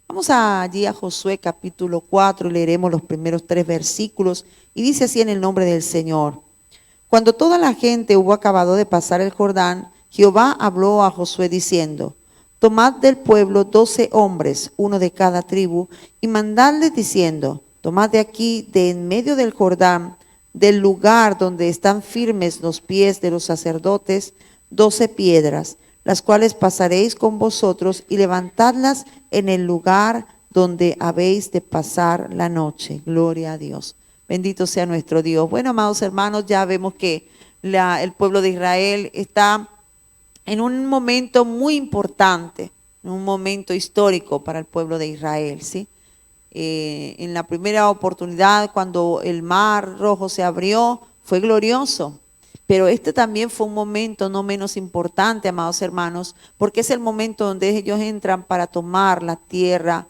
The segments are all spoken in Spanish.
Vamos allí a Josué capítulo 4, leeremos los primeros 3 versículos y dice así en el nombre del Señor. Cuando toda la gente hubo acabado de pasar el Jordán, Jehová habló a Josué diciendo: tomad del pueblo 12 hombres, uno de cada tribu, y mandadles diciendo: tomad de aquí, de en medio del Jordán, del lugar donde están firmes los pies de los sacerdotes, 12 piedras, las cuales pasaréis con vosotros, y levantadlas en el lugar donde habéis de pasar la noche. Gloria a Dios. Bendito sea nuestro Dios. Bueno, amados hermanos, ya vemos que el pueblo de Israel está en un momento muy importante, en un momento histórico para el pueblo de Israel, ¿sí? En la primera oportunidad, cuando el mar rojo se abrió, fue glorioso. Pero este también fue un momento no menos importante, amados hermanos, porque es el momento donde ellos entran para tomar la tierra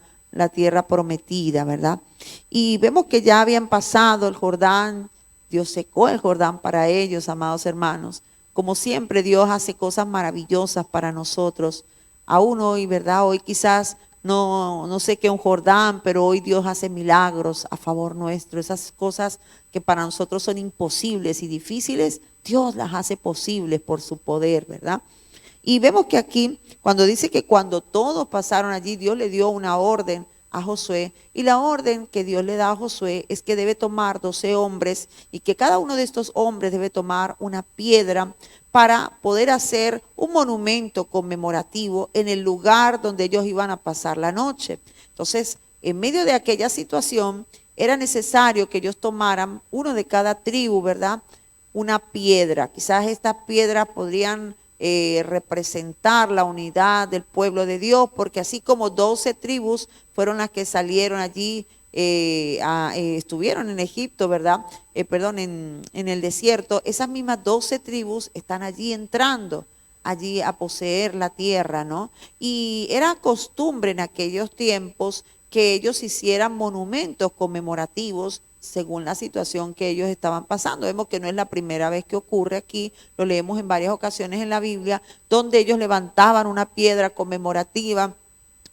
prometida, ¿verdad? Y vemos que ya habían pasado el Jordán, Dios secó el Jordán para ellos, amados hermanos. Como siempre, Dios hace cosas maravillosas para nosotros. Aún hoy, ¿verdad? Hoy quizás no sé qué es un Jordán, pero hoy Dios hace milagros a favor nuestro. Esas cosas que para nosotros son imposibles y difíciles, Dios las hace posibles por su poder, ¿verdad? Y vemos que aquí, cuando dice que cuando todos pasaron allí, Dios le dio una orden a Josué, y la orden que Dios le da a Josué es que debe tomar 12 hombres y que cada uno de estos hombres debe tomar una piedra para poder hacer un monumento conmemorativo en el lugar donde ellos iban a pasar la noche. Entonces, en medio de aquella situación, era necesario que ellos tomaran uno de cada tribu, ¿verdad? Una piedra. Quizás estas piedras podrían representar la unidad del pueblo de Dios, porque así como 12 tribus fueron las que salieron allí, estuvieron en Egipto, ¿verdad? En el desierto, esas mismas 12 tribus están allí entrando allí a poseer la tierra, ¿no? Y era costumbre en aquellos tiempos que ellos hicieran monumentos conmemorativos según la situación que ellos estaban pasando. Vemos que no es la primera vez que ocurre aquí, lo leemos en varias ocasiones en la Biblia, donde ellos levantaban una piedra conmemorativa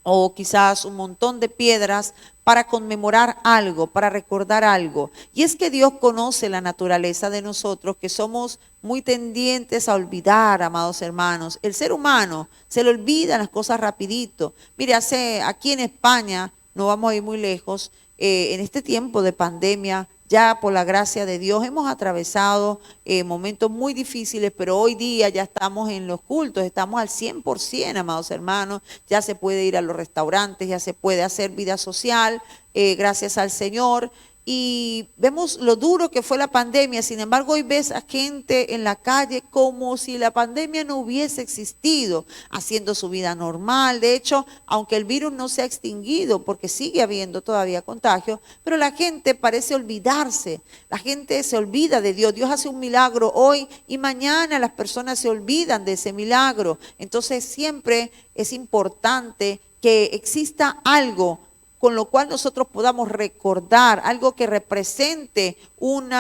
o quizás un montón de piedras para conmemorar algo, para recordar algo. Y es que Dios conoce la naturaleza de nosotros, que somos muy tendientes a olvidar, amados hermanos. El ser humano se le olvidan las cosas rapidito. Mire, aquí en España, no vamos a ir muy lejos, en este tiempo de pandemia, ya por la gracia de Dios hemos atravesado momentos muy difíciles, pero hoy día ya estamos en los cultos, estamos al 100%, amados hermanos, ya se puede ir a los restaurantes, ya se puede hacer vida social, gracias al Señor. Y vemos lo duro que fue la pandemia. Sin embargo, hoy ves a gente en la calle como si la pandemia no hubiese existido, haciendo su vida normal. De hecho, aunque el virus no se ha extinguido, porque sigue habiendo todavía contagios, pero la gente parece olvidarse. La gente se olvida de Dios. Dios hace un milagro hoy y mañana las personas se olvidan de ese milagro. Entonces, siempre es importante que exista algo con lo cual nosotros podamos recordar, algo que represente un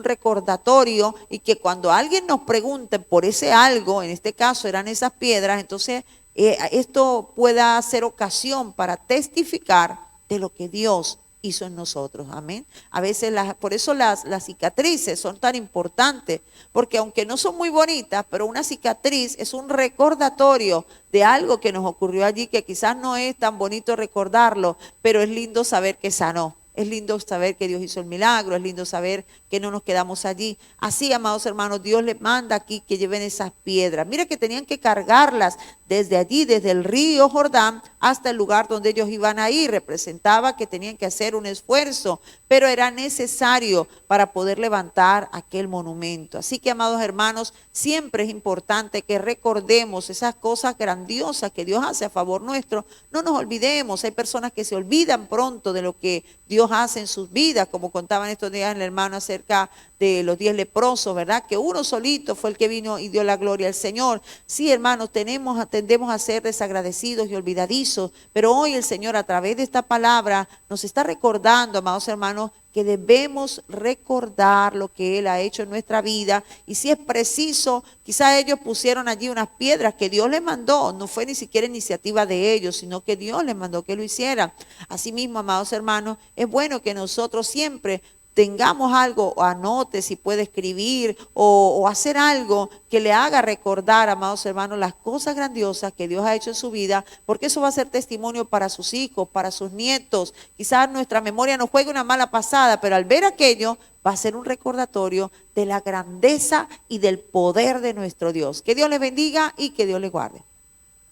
recordatorio, y que cuando alguien nos pregunte por ese algo, en este caso eran esas piedras, entonces esto pueda ser ocasión para testificar de lo que Dios hizo en nosotros, amén. A veces por eso las cicatrices son tan importantes, porque aunque no son muy bonitas, pero una cicatriz es un recordatorio de algo que nos ocurrió allí, que quizás no es tan bonito recordarlo, pero es lindo saber que sanó. Es lindo saber que Dios hizo el milagro, es lindo saber que no nos quedamos allí. Así, amados hermanos, Dios les manda aquí que lleven esas piedras. Mira que tenían que cargarlas desde allí, desde el río Jordán hasta el lugar donde ellos iban a ir. Representaba que tenían que hacer un esfuerzo, pero era necesario para poder levantar aquel monumento. Así que, amados hermanos, siempre es importante que recordemos esas cosas grandiosas que Dios hace a favor nuestro. No nos olvidemos. Hay personas que se olvidan pronto de lo que Dios hace en sus vidas, como contaban estos días el hermano acerca de los 10 leprosos, ¿verdad? Que uno solito fue el que vino y dio la gloria al Señor. Sí, hermanos, tendemos a ser desagradecidos y olvidadizos. hizo. Pero hoy el Señor, a través de esta palabra, nos está recordando, amados hermanos, que debemos recordar lo que Él ha hecho en nuestra vida. Y si es preciso, quizá ellos pusieron allí unas piedras que Dios les mandó. No fue ni siquiera iniciativa de ellos, sino que Dios les mandó que lo hicieran. Asimismo, amados hermanos, es bueno que nosotros siempre tengamos algo, o anote si puede escribir o hacer algo que le haga recordar, amados hermanos, las cosas grandiosas que Dios ha hecho en su vida, porque eso va a ser testimonio para sus hijos, para sus nietos. Quizás nuestra memoria nos juegue una mala pasada, pero al ver aquello va a ser un recordatorio de la grandeza y del poder de nuestro Dios. Que Dios les bendiga y que Dios les guarde.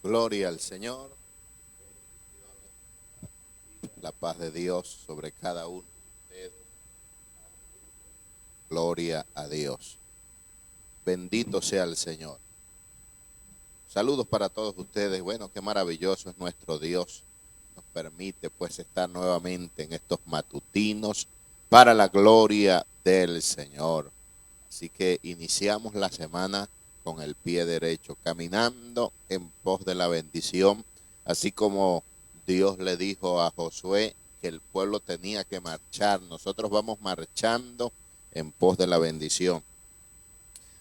Gloria al Señor. La paz de Dios sobre cada uno de ustedes. Gloria a Dios. Bendito sea el Señor. Saludos para todos ustedes. Bueno, qué maravilloso es nuestro Dios. Nos permite pues estar nuevamente en estos matutinos para la gloria del Señor. Así que iniciamos la semana con el pie derecho, caminando en pos de la bendición, así como Dios le dijo a Josué que el pueblo tenía que marchar. Nosotros vamos marchando en pos de la bendición.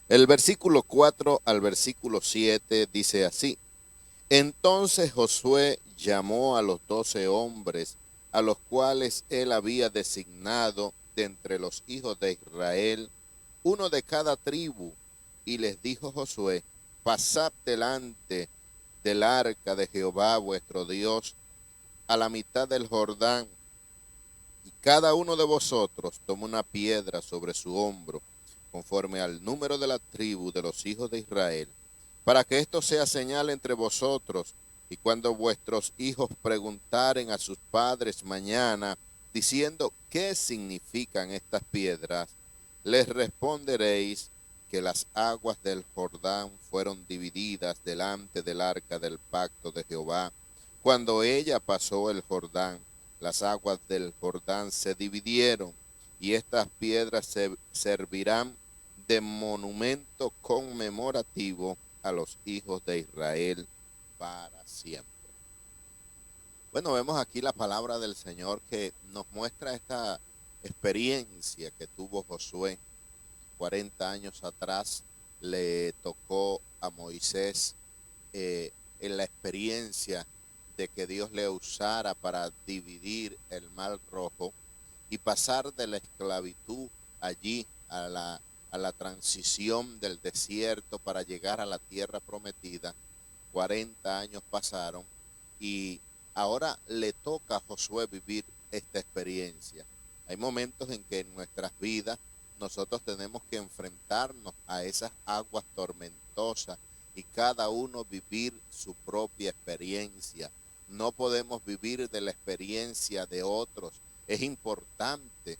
El versículo 4 al versículo 7 dice así: Entonces Josué llamó a los 12 hombres, a los cuales él había designado de entre los hijos de Israel, uno de cada tribu, y les dijo Josué: Pasad delante del arca de Jehová vuestro Dios a la mitad del Jordán, y cada uno de vosotros toma una piedra sobre su hombro, conforme al número de la tribu de los hijos de Israel, para que esto sea señal entre vosotros, y cuando vuestros hijos preguntaren a sus padres mañana, diciendo: ¿qué significan estas piedras?, les responderéis que las aguas del Jordán fueron divididas delante del arca del pacto de Jehová. Cuando ella pasó el Jordán, las aguas del Jordán se dividieron, y estas piedras servirán de monumento conmemorativo a los hijos de Israel para siempre. Bueno, vemos aquí la palabra del Señor que nos muestra esta experiencia que tuvo Josué. 40 años atrás le tocó a Moisés en la experiencia de que Dios le usara para dividir el Mar Rojo y pasar de la esclavitud allí a la transición del desierto para llegar a la tierra prometida. 40 años pasaron y ahora le toca a Josué vivir esta experiencia. Hay momentos en que en nuestras vidas nosotros tenemos que enfrentarnos a esas aguas tormentosas y cada uno vivir su propia experiencia. No podemos vivir de la experiencia de otros. Es importante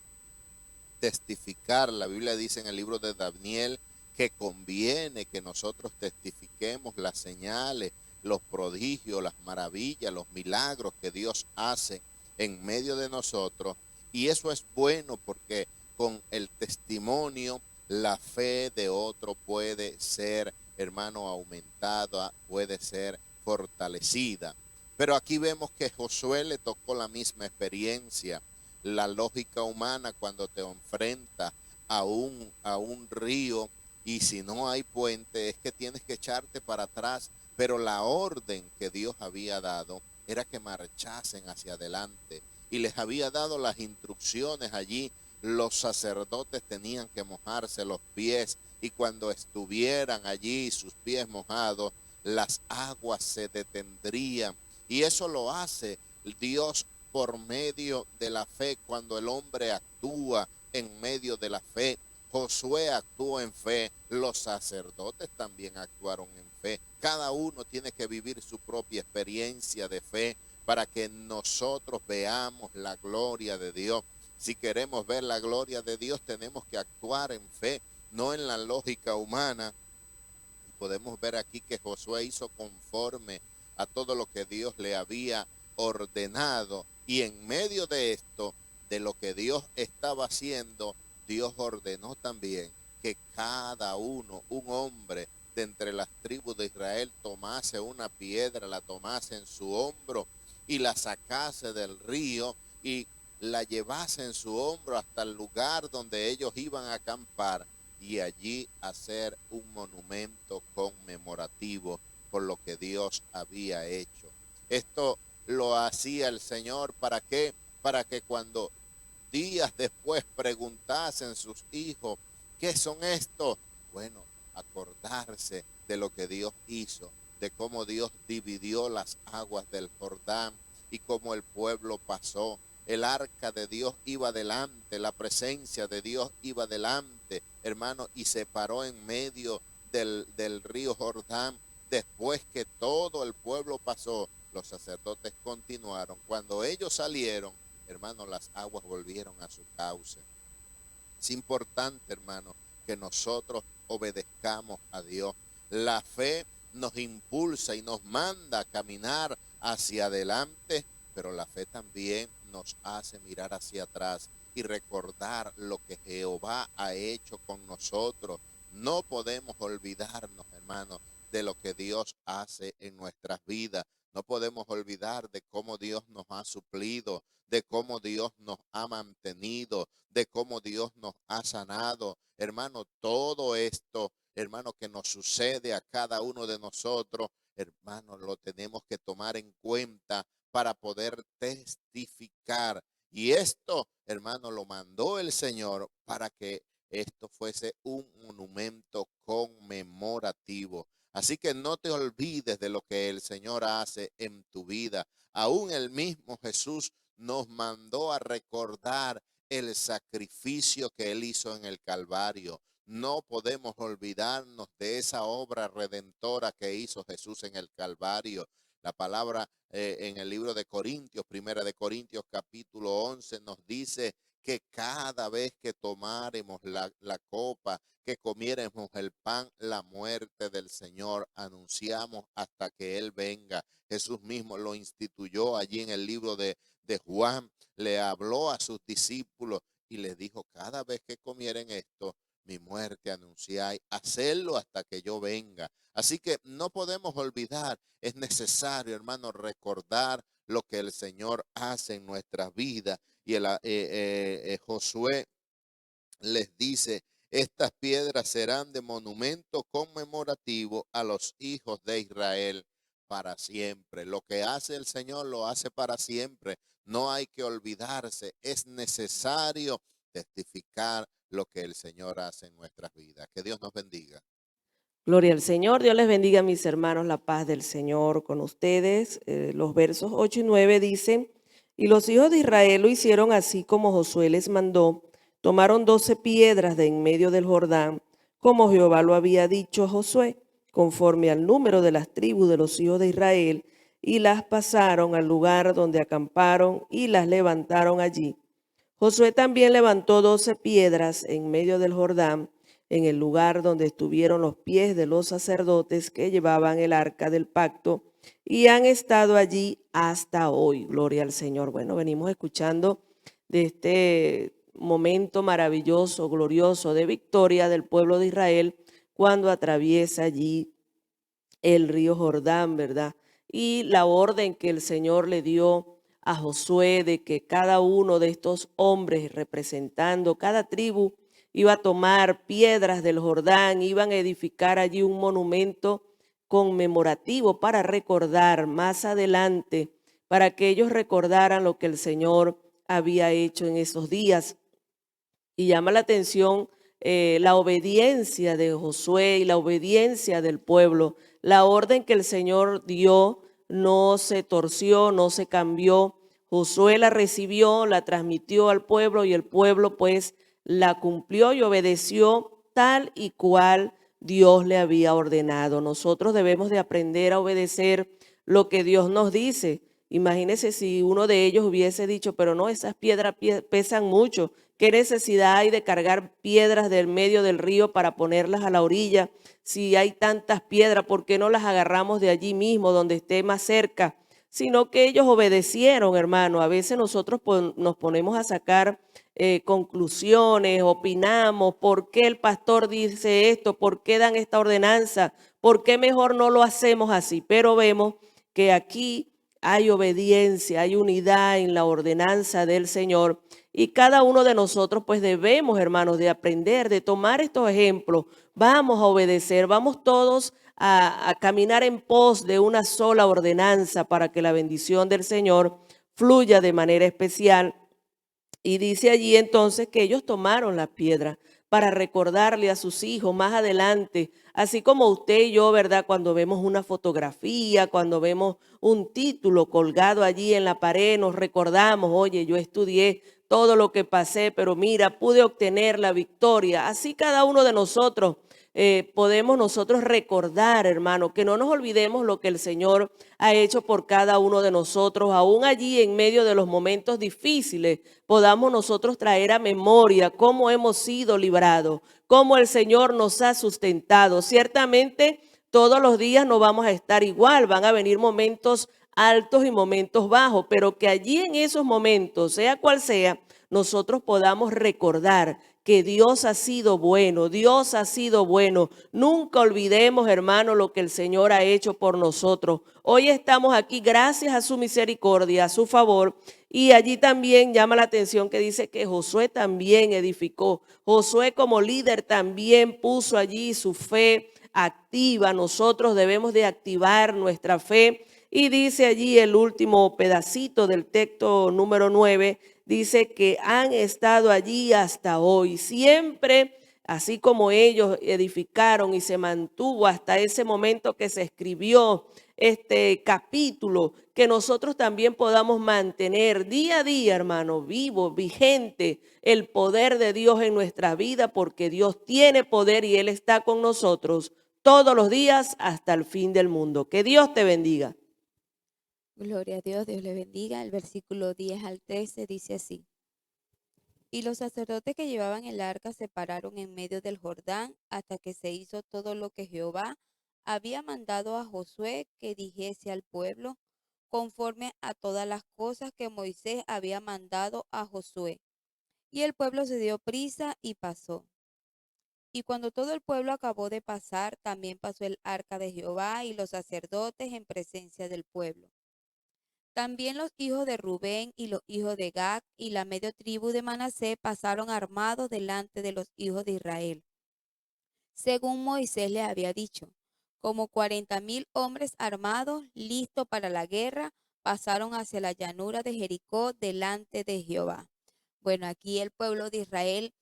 testificar. La Biblia dice en el libro de Daniel que conviene que nosotros testifiquemos las señales, los prodigios, las maravillas, los milagros que Dios hace en medio de nosotros. Y eso es bueno porque con el testimonio la fe de otro puede ser, hermano, aumentada, puede ser fortalecida. Pero aquí vemos que Josué le tocó la misma experiencia. La lógica humana cuando te enfrentas a un río y si no hay puente es que tienes que echarte para atrás, pero la orden que Dios había dado era que marchasen hacia adelante y les había dado las instrucciones allí. Los sacerdotes tenían que mojarse los pies y cuando estuvieran allí sus pies mojados, las aguas se detendrían. Y eso lo hace Dios por medio de la fe. Cuando el hombre actúa en medio de la fe, Josué actuó en fe, los sacerdotes también actuaron en fe. Cada uno tiene que vivir su propia experiencia de fe para que nosotros veamos la gloria de Dios. Si queremos ver la gloria de Dios, tenemos que actuar en fe, no en la lógica humana. Podemos ver aquí que Josué hizo conforme a todo lo que Dios le había ordenado. Y en medio de esto, de lo que Dios estaba haciendo, Dios ordenó también que cada uno, un hombre de entre las tribus de Israel, tomase una piedra, la tomase en su hombro y la sacase del río y la llevase en su hombro hasta el lugar donde ellos iban a acampar y allí hacer un monumento conmemorativo por lo que Dios había hecho. Esto lo hacía el Señor, ¿para qué? Para que cuando días después preguntasen sus hijos, ¿qué son estos? Bueno, acordarse de lo que Dios hizo, de cómo Dios dividió las aguas del Jordán y cómo el pueblo pasó. El arca de Dios iba delante, la presencia de Dios iba delante, hermano, y se paró en medio del río Jordán. Después que todo el pueblo pasó, los sacerdotes continuaron. Cuando ellos salieron, hermano, las aguas volvieron a su cauce. Es importante, hermano, que nosotros obedezcamos a Dios. La fe nos impulsa y nos manda a caminar hacia adelante, pero la fe también nos hace mirar hacia atrás y recordar lo que Jehová ha hecho con nosotros. No podemos olvidarnos, hermano, de lo que Dios hace en nuestras vidas. No podemos olvidar de cómo Dios nos ha suplido, de cómo Dios nos ha mantenido, de cómo Dios nos ha sanado. Hermano, todo esto, hermano, que nos sucede a cada uno de nosotros, hermano, lo tenemos que tomar en cuenta para poder testificar. Y esto, hermano, lo mandó el Señor para que esto fuese un monumento conmemorativo. Así que no te olvides de lo que el Señor hace en tu vida. Aún el mismo Jesús nos mandó a recordar el sacrificio que Él hizo en el Calvario. No podemos olvidarnos de esa obra redentora que hizo Jesús en el Calvario. La palabra en el libro de Corintios, primera de Corintios capítulo 11, nos dice que cada vez que tomáremos la copa, que comiéramos el pan, la muerte del Señor anunciamos hasta que Él venga. Jesús mismo lo instituyó allí en el libro de Juan, le habló a sus discípulos y les dijo, cada vez que comieren esto, mi muerte anunciáis, hacerlo hasta que yo venga. Así que no podemos olvidar, es necesario, hermano, recordar lo que el Señor hace en nuestras vidas. Y Josué les dice, estas piedras serán de monumento conmemorativo a los hijos de Israel para siempre. Lo que hace el Señor lo hace para siempre. No hay que olvidarse. Es necesario testificar lo que el Señor hace en nuestras vidas. Que Dios nos bendiga. Gloria al Señor. Dios les bendiga, mis hermanos, la paz del Señor con ustedes. Los versos 8 y 9 dicen, y los hijos de Israel lo hicieron así como Josué les mandó. Tomaron 12 piedras de en medio del Jordán, como Jehová lo había dicho a Josué, conforme al número de las tribus de los hijos de Israel, y las pasaron al lugar donde acamparon y las levantaron allí. Josué también levantó 12 piedras en medio del Jordán, en el lugar donde estuvieron los pies de los sacerdotes que llevaban el arca del pacto, y han estado allí hasta hoy. Gloria al Señor. Bueno, venimos escuchando de este momento maravilloso, glorioso de victoria del pueblo de Israel cuando atraviesa allí el río Jordán, ¿verdad? Y la orden que el Señor le dio a Josué de que cada uno de estos hombres representando cada tribu iba a tomar piedras del Jordán, iban a edificar allí un monumento conmemorativo para recordar más adelante, para que ellos recordaran lo que el Señor había hecho en esos días. Y llama la atención la obediencia de Josué y la obediencia del pueblo. La orden que el Señor dio no se torció, no se cambió. Josué la recibió, la transmitió al pueblo y el pueblo pues la cumplió y obedeció tal y cual Dios le había ordenado. Nosotros debemos de aprender a obedecer lo que Dios nos dice. Imagínense si uno de ellos hubiese dicho, pero no, esas piedras pesan mucho. ¿Qué necesidad hay de cargar piedras del medio del río para ponerlas a la orilla? Si hay tantas piedras, ¿por qué no las agarramos de allí mismo, donde esté más cerca? Sino que ellos obedecieron, hermano. A veces nosotros nos ponemos a sacar conclusiones, opinamos, ¿por qué el pastor dice esto? ¿Por qué dan esta ordenanza? ¿Por qué mejor no lo hacemos así? Pero vemos que aquí hay obediencia, hay unidad en la ordenanza del Señor. Y cada uno de nosotros pues debemos, hermanos, de aprender, de tomar estos ejemplos. Vamos a obedecer, vamos todos a caminar en pos de una sola ordenanza para que la bendición del Señor fluya de manera especial. Y dice allí entonces que ellos tomaron la piedra para recordarle a sus hijos más adelante, así como usted y yo, ¿verdad? Cuando vemos una fotografía, cuando vemos un título colgado allí en la pared, nos recordamos, oye, yo estudié todo lo que pasé, pero mira, pude obtener la victoria. Así cada uno de nosotros podemos nosotros recordar, hermano, que no nos olvidemos lo que el Señor ha hecho por cada uno de nosotros, aún allí en medio de los momentos difíciles, podamos nosotros traer a memoria cómo hemos sido librados, cómo el Señor nos ha sustentado. Ciertamente todos los días no vamos a estar igual, van a venir momentos altos y momentos bajos, pero que allí en esos momentos, sea cual sea, nosotros podamos recordar que Dios ha sido bueno, Dios ha sido bueno. Nunca olvidemos, hermano, lo que el Señor ha hecho por nosotros. Hoy estamos aquí gracias a su misericordia, a su favor. Y allí también llama la atención que dice que Josué también edificó. Josué como líder también puso allí su fe activa. Nosotros debemos de activar nuestra fe. Y dice allí el último pedacito del texto número 9, dice que han estado allí hasta hoy. Siempre, así como ellos edificaron y se mantuvo hasta ese momento que se escribió este capítulo, que nosotros también podamos mantener día a día, hermano, vivo, vigente el poder de Dios en nuestra vida, porque Dios tiene poder y Él está con nosotros todos los días hasta el fin del mundo. Que Dios te bendiga. Gloria a Dios, Dios le bendiga. El versículo 10 al 13 dice así. Y los sacerdotes que llevaban el arca se pararon en medio del Jordán hasta que se hizo todo lo que Jehová había mandado a Josué que dijese al pueblo, conforme a todas las cosas que Moisés había mandado a Josué. Y el pueblo se dio prisa y pasó. Y cuando todo el pueblo acabó de pasar, también pasó el arca de Jehová y los sacerdotes en presencia del pueblo. También los hijos de Rubén y los hijos de Gad y la medio tribu de Manasés pasaron armados delante de los hijos de Israel, según Moisés les había dicho. Como 40,000 hombres armados, listos para la guerra, pasaron hacia la llanura de Jericó delante de Jehová. Bueno, aquí el pueblo de Israel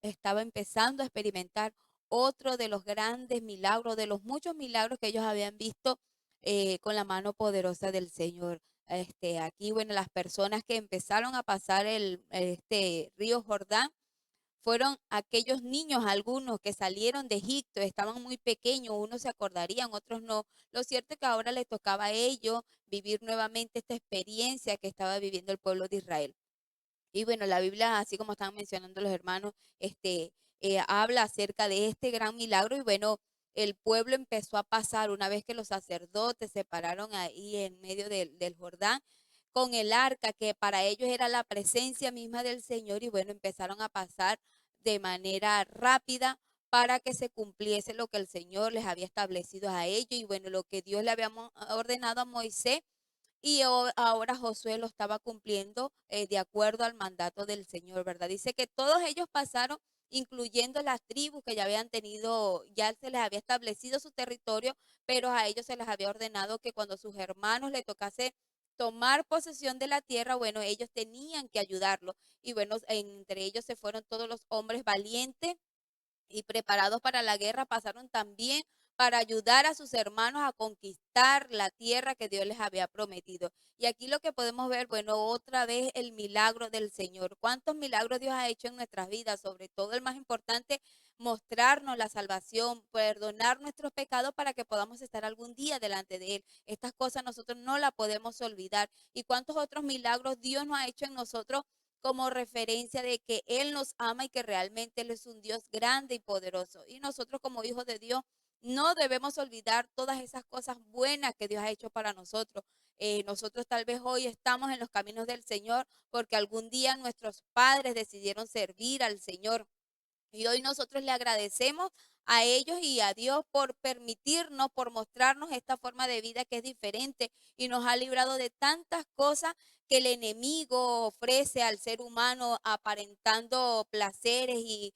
estaba empezando a experimentar otro de los grandes milagros, de los muchos milagros que ellos habían visto con la mano poderosa del Señor. Aquí, bueno, las personas que empezaron a pasar este río Jordán fueron aquellos niños, algunos que salieron de Egipto, estaban muy pequeños, unos se acordarían, otros no. Lo cierto es que ahora les tocaba a ellos vivir nuevamente esta experiencia que estaba viviendo el pueblo de Israel. Y bueno, la Biblia, así como estaban mencionando los hermanos, habla acerca de este gran milagro y bueno, el pueblo empezó a pasar una vez que los sacerdotes se pararon ahí en medio del Jordán con el arca, que para ellos era la presencia misma del Señor y bueno, empezaron a pasar de manera rápida para que se cumpliese lo que el Señor les había establecido a ellos y bueno, lo que Dios le había ordenado a Moisés y ahora Josué lo estaba cumpliendo de acuerdo al mandato del Señor, ¿verdad? Dice que todos ellos pasaron, incluyendo las tribus que ya habían tenido, ya se les había establecido su territorio, pero a ellos se les había ordenado que cuando sus hermanos le tocase tomar posesión de la tierra, bueno, ellos tenían que ayudarlo. Y bueno, entre ellos se fueron todos los hombres valientes y preparados para la guerra, pasaron también para ayudar a sus hermanos a conquistar la tierra que Dios les había prometido. Y aquí lo que podemos ver, bueno, otra vez el milagro del Señor. ¿Cuántos milagros Dios ha hecho en nuestras vidas? Sobre todo el más importante, mostrarnos la salvación, perdonar nuestros pecados para que podamos estar algún día delante de Él. Estas cosas nosotros no las podemos olvidar. ¿Y cuántos otros milagros Dios nos ha hecho en nosotros como referencia de que Él nos ama y que realmente Él es un Dios grande y poderoso? Y nosotros como hijos de Dios no debemos olvidar todas esas cosas buenas que Dios ha hecho para nosotros. Nosotros tal vez hoy estamos en los caminos del Señor porque algún día nuestros padres decidieron servir al Señor. Y hoy nosotros le agradecemos a ellos y a Dios por permitirnos, por mostrarnos esta forma de vida que es diferente y nos ha librado de tantas cosas que el enemigo ofrece al ser humano aparentando placeres y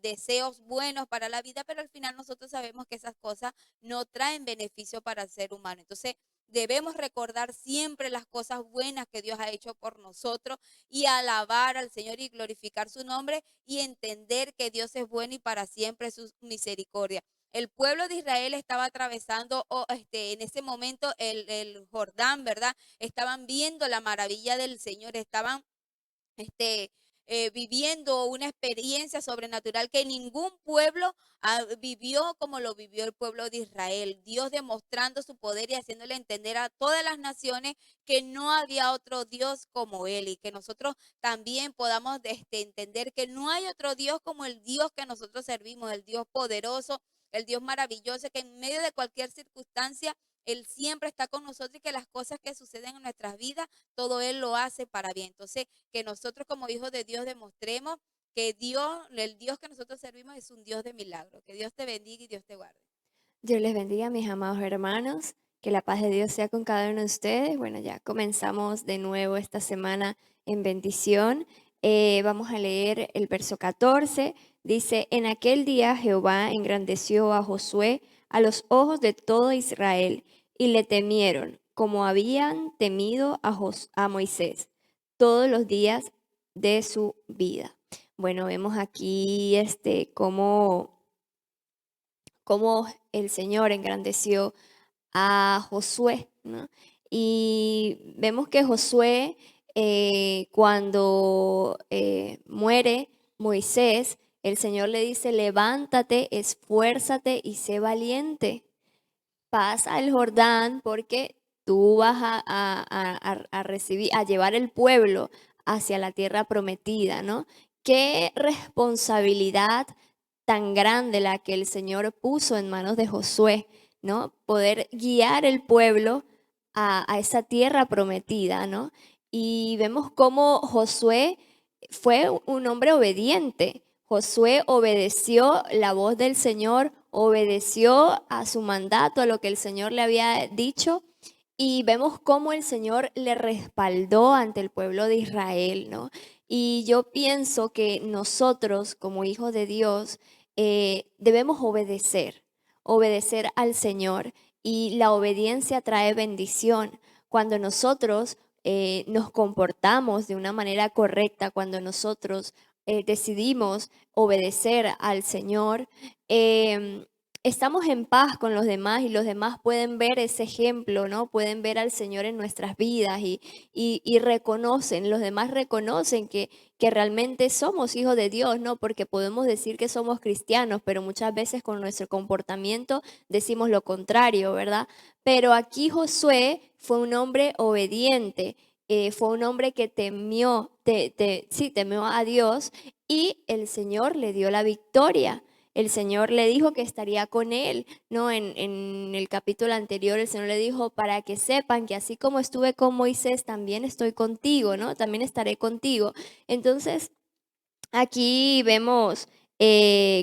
deseos buenos para la vida, pero al final nosotros sabemos que esas cosas no traen beneficio para el ser humano. Entonces, debemos recordar siempre las cosas buenas que Dios ha hecho por nosotros y alabar al Señor y glorificar su nombre y entender que Dios es bueno y para siempre su misericordia. El pueblo de Israel estaba atravesando en ese momento el Jordán, ¿verdad? Estaban viendo la maravilla del Señor, estaban este, viviendo una experiencia sobrenatural que ningún pueblo vivió como lo vivió el pueblo de Israel. Dios demostrando su poder y haciéndole entender a todas las naciones que no había otro Dios como Él y que nosotros también podamos entender que no hay otro Dios como el Dios que nosotros servimos, el Dios poderoso, el Dios maravilloso, que en medio de cualquier circunstancia Él siempre está con nosotros y que las cosas que suceden en nuestras vidas, todo Él lo hace para bien. Entonces, que nosotros como hijos de Dios demostremos que Dios, el Dios que nosotros servimos es un Dios de milagro. Que Dios te bendiga y Dios te guarde. Dios les bendiga, mis amados hermanos. Que la paz de Dios sea con cada uno de ustedes. Bueno, ya comenzamos de nuevo esta semana en bendición. Vamos a leer el verso 14. Dice, en aquel día Jehová engrandeció a Josué a los ojos de todo Israel y le temieron, como habían temido a Moisés todos los días de su vida. Bueno, vemos aquí cómo el Señor engrandeció a Josué, ¿no? Y vemos que Josué, cuando muere Moisés, el Señor le dice, levántate, esfuérzate y sé valiente. Pasa el Jordán porque tú vas a recibir, a llevar el pueblo hacia la tierra prometida, ¿no? Qué responsabilidad tan grande la que el Señor puso en manos de Josué, ¿no? Poder guiar el pueblo a esa tierra prometida, ¿no? Y vemos cómo Josué fue un hombre obediente. Josué obedeció la voz del Señor, obedeció a su mandato, a lo que el Señor le había dicho, y vemos cómo el Señor le respaldó ante el pueblo de Israel, ¿no? Y yo pienso que nosotros, como hijos de Dios, debemos obedecer al Señor, y la obediencia trae bendición. Cuando nosotros nos comportamos de una manera correcta, cuando nosotros decidimos obedecer al Señor, estamos en paz con los demás y los demás pueden ver ese ejemplo, ¿no? Pueden ver al Señor en nuestras vidas y reconocen, los demás reconocen que realmente somos hijos de Dios, ¿no? Porque podemos decir que somos cristianos, pero muchas veces con nuestro comportamiento decimos lo contrario, ¿verdad? Pero aquí Josué fue un hombre obediente. Fue un hombre que temió a Dios, y el Señor le dio la victoria. El Señor le dijo que estaría con él, ¿no? En el capítulo anterior el Señor le dijo, para que sepan que así como estuve con Moisés, también estoy contigo, ¿no? También estaré contigo. Entonces, aquí vemos,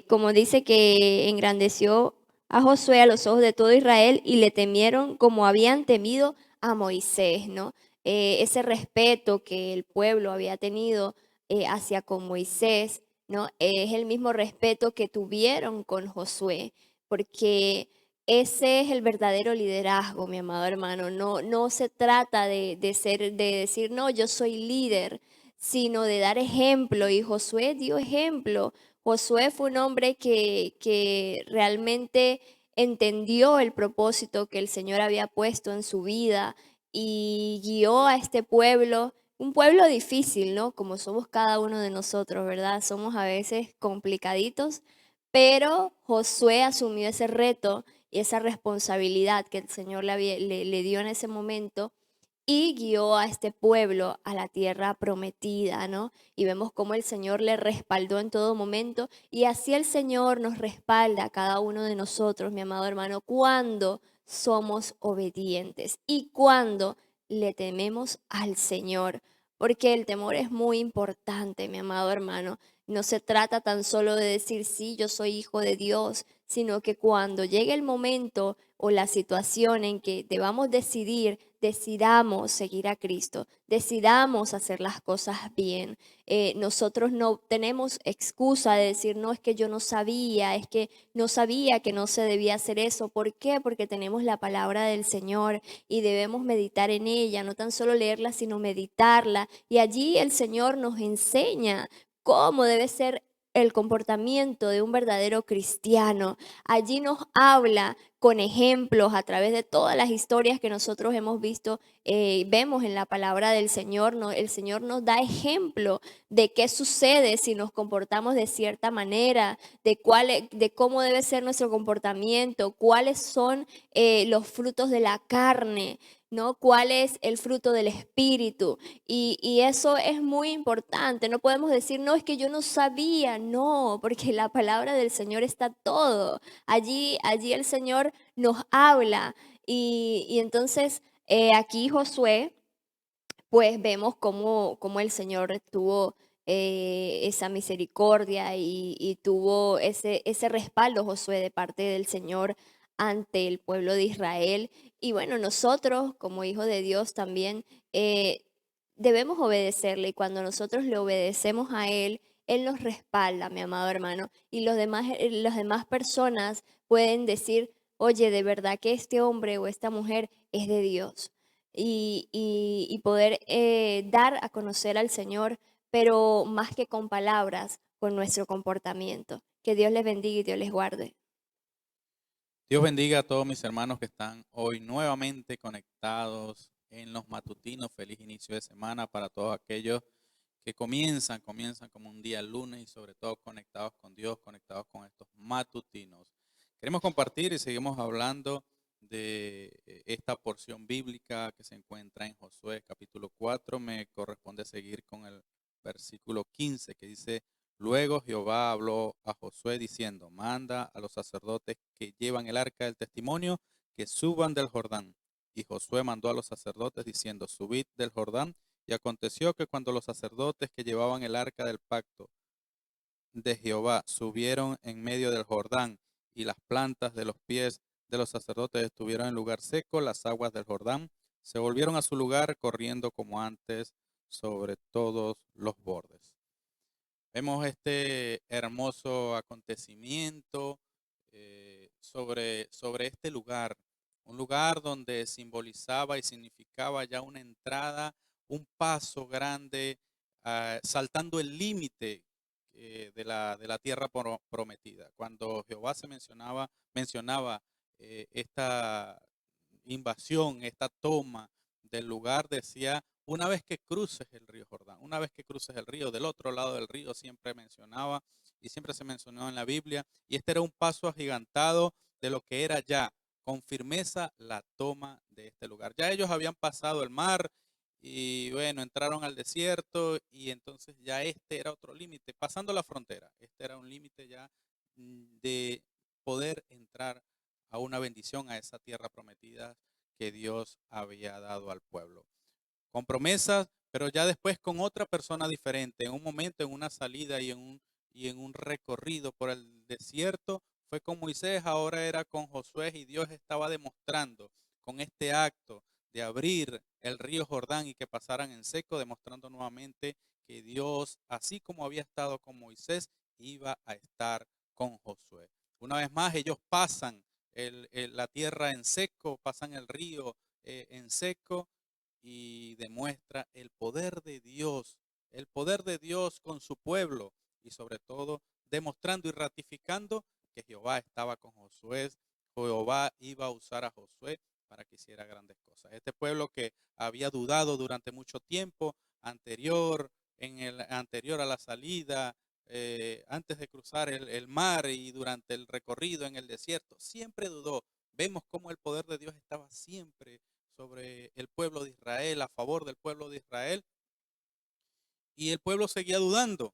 como dice, que engrandeció a Josué a los ojos de todo Israel y le temieron como habían temido a Moisés, ¿no? Ese respeto que el pueblo había tenido hacia con Moisés, ¿no? Es el mismo respeto que tuvieron con Josué, porque ese es el verdadero liderazgo, mi amado hermano. No se trata de decir, no, yo soy líder, sino de dar ejemplo. Y Josué dio ejemplo. Josué fue un hombre que realmente entendió el propósito que el Señor había puesto en su vida y guió a este pueblo, un pueblo difícil, ¿no? Como somos cada uno de nosotros, ¿verdad? Somos a veces complicaditos, pero Josué asumió ese reto y esa responsabilidad que el Señor le dio en ese momento, y guió a este pueblo a la tierra prometida, ¿no? Y vemos cómo el Señor le respaldó en todo momento, y así el Señor nos respalda a cada uno de nosotros, mi amado hermano, cuando somos obedientes y cuando le tememos al Señor, porque el temor es muy importante, mi amado hermano. no se trata tan solo de decir, sí, yo soy hijo de Dios, sino que cuando llegue el momento o la situación en que debamos decidir, decidamos seguir a Cristo, decidamos hacer las cosas bien. Nosotros no tenemos excusa de decir, no, es que yo no sabía, es que no sabía que no se debía hacer eso. ¿Por qué? Porque tenemos la palabra del Señor y debemos meditar en ella, no tan solo leerla, sino meditarla. Y allí el Señor nos enseña cómo debe ser el comportamiento de un verdadero cristiano. Allí nos habla con ejemplos a través de todas las historias que nosotros hemos visto, vemos en la palabra del Señor. El Señor nos da ejemplo de qué sucede si nos comportamos de cierta manera, de cómo debe ser nuestro comportamiento, cuáles son los frutos de la carne, ¿no? ¿Cuál es el fruto del espíritu? Y eso es muy importante. No podemos decir, no, es que yo no sabía, no, porque la palabra del Señor está todo. Allí el Señor nos habla. Y entonces aquí Josué, pues vemos cómo el Señor tuvo esa misericordia y tuvo ese respaldo, Josué, de parte del Señor ante el pueblo de Israel. Y bueno, nosotros como hijos de Dios también eh, debemos obedecerle, y cuando nosotros le obedecemos a Él, Él nos respalda, mi amado hermano, y las demás personas pueden decir, oye, de verdad que este hombre o esta mujer es de Dios. Y poder dar a conocer al Señor, pero más que con palabras, con nuestro comportamiento. Que Dios les bendiga y Dios les guarde. Dios bendiga a todos mis hermanos que están hoy nuevamente conectados en los matutinos. Feliz inicio de semana para todos aquellos que comienzan como un día lunes y sobre todo conectados con Dios, conectados con estos matutinos. Queremos compartir y seguimos hablando de esta porción bíblica que se encuentra en Josué capítulo 4. Me corresponde seguir con el versículo 15 que dice: Luego Jehová habló a Josué diciendo: Manda a los sacerdotes que llevan el arca del testimonio que suban del Jordán. Y Josué mandó a los sacerdotes diciendo: Subid del Jordán. Y aconteció que cuando los sacerdotes que llevaban el arca del pacto de Jehová subieron en medio del Jordán, y las plantas de los pies de los sacerdotes estuvieron en lugar seco, las aguas del Jordán se volvieron a su lugar, corriendo como antes sobre todos los bordes. Vemos este hermoso acontecimiento sobre este lugar, un lugar donde simbolizaba y significaba ya una entrada, un paso grande, saltando el límite de la tierra prometida. Cuando Jehová mencionaba esta invasión, esta toma del lugar, decía: una vez que cruces el río Jordán, una vez que cruces el río, del otro lado del río, siempre mencionaba y siempre se mencionó en la Biblia. Y este era un paso agigantado de lo que era ya con firmeza la toma de este lugar. Ya ellos habían pasado el mar y bueno, entraron al desierto, y entonces ya este era otro límite, pasando la frontera. Este era un límite ya de poder entrar a una bendición, a esa tierra prometida que Dios había dado al pueblo. Con promesas, pero ya después con otra persona diferente, en un momento, en una salida y en un recorrido por el desierto, fue con Moisés, ahora era con Josué, y Dios estaba demostrando con este acto de abrir el río Jordán y que pasaran en seco, demostrando nuevamente que Dios, así como había estado con Moisés, iba a estar con Josué. Una vez más, ellos pasan la tierra en seco, pasan el río en seco, y demuestra el poder de Dios con su pueblo, y sobre todo demostrando y ratificando que Jehová estaba con Josué. Jehová iba a usar a Josué para que hiciera grandes cosas. Este pueblo que había dudado durante mucho tiempo, anterior a la salida, antes de cruzar el mar y durante el recorrido en el desierto, siempre dudó. Vemos cómo el poder de Dios estaba siempre sobre el pueblo de Israel, a favor del pueblo de Israel, y el pueblo seguía dudando.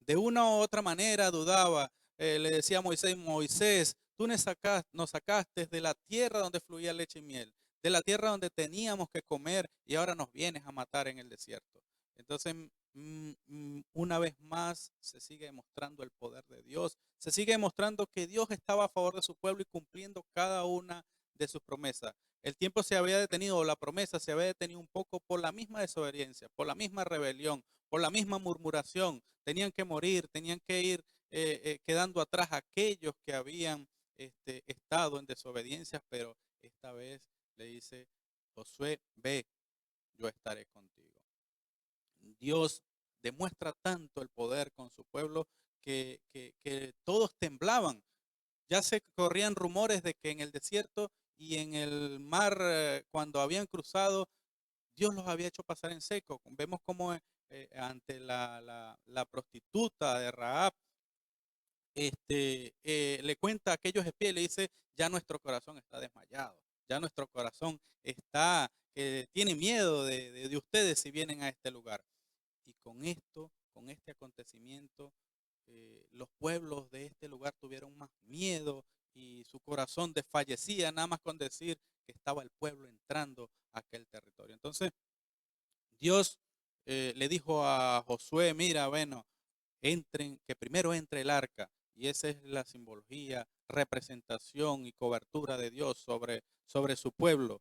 De una u otra manera dudaba. Le decía a Moisés: Moisés, tú nos sacaste de la tierra donde fluía leche y miel, de la tierra donde teníamos que comer, y ahora nos vienes a matar en el desierto. Entonces, una vez más se sigue demostrando el poder de Dios, se sigue demostrando que Dios estaba a favor de su pueblo y cumpliendo cada una de sus promesas. El tiempo se había detenido, o la promesa se había detenido un poco por la misma desobediencia, por la misma rebelión, por la misma murmuración. Tenían que morir, tenían que ir quedando atrás aquellos que habían estado en desobediencia, pero esta vez le dice: Josué, ve, yo estaré contigo. Dios demuestra tanto el poder con su pueblo que todos temblaban. Ya se corrían rumores de que en el desierto y en el mar, cuando habían cruzado, Dios los había hecho pasar en seco. Vemos como ante la prostituta de Rahab, le cuenta a aquellos espías y le dice: ya nuestro corazón está desmayado, ya nuestro corazón está, tiene miedo de ustedes si vienen a este lugar. Y con esto, con este acontecimiento, los pueblos de este lugar tuvieron más miedo y su corazón desfallecía nada más con decir que estaba el pueblo entrando a aquel territorio. Entonces, Dios le dijo a Josué: mira, bueno, entren, que primero entre el arca. Y esa es la simbología, representación y cobertura de Dios sobre su pueblo.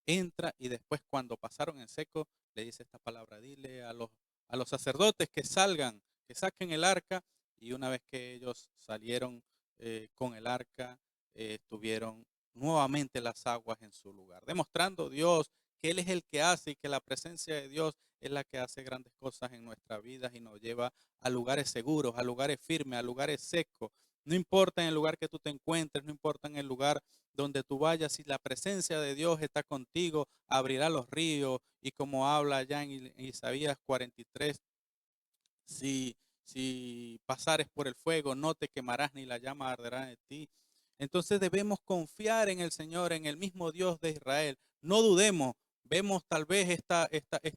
Entra, y después, cuando pasaron en seco, le dice esta palabra: dile a los sacerdotes que salgan, que saquen el arca. Y una vez que ellos salieron con el arca, tuvieron nuevamente las aguas en su lugar, demostrando Dios que Él es el que hace, y que la presencia de Dios es la que hace grandes cosas en nuestras vidas y nos lleva a lugares seguros, a lugares firmes, a lugares secos. No importa en el lugar que tú te encuentres, no importa en el lugar donde tú vayas, si la presencia de Dios está contigo, abrirá los ríos. Y como habla allá en Isaías 43, si pasares por el fuego, no te quemarás, ni la llama arderá de ti. Entonces debemos confiar en el Señor, en el mismo Dios de Israel. No dudemos. Vemos tal vez esta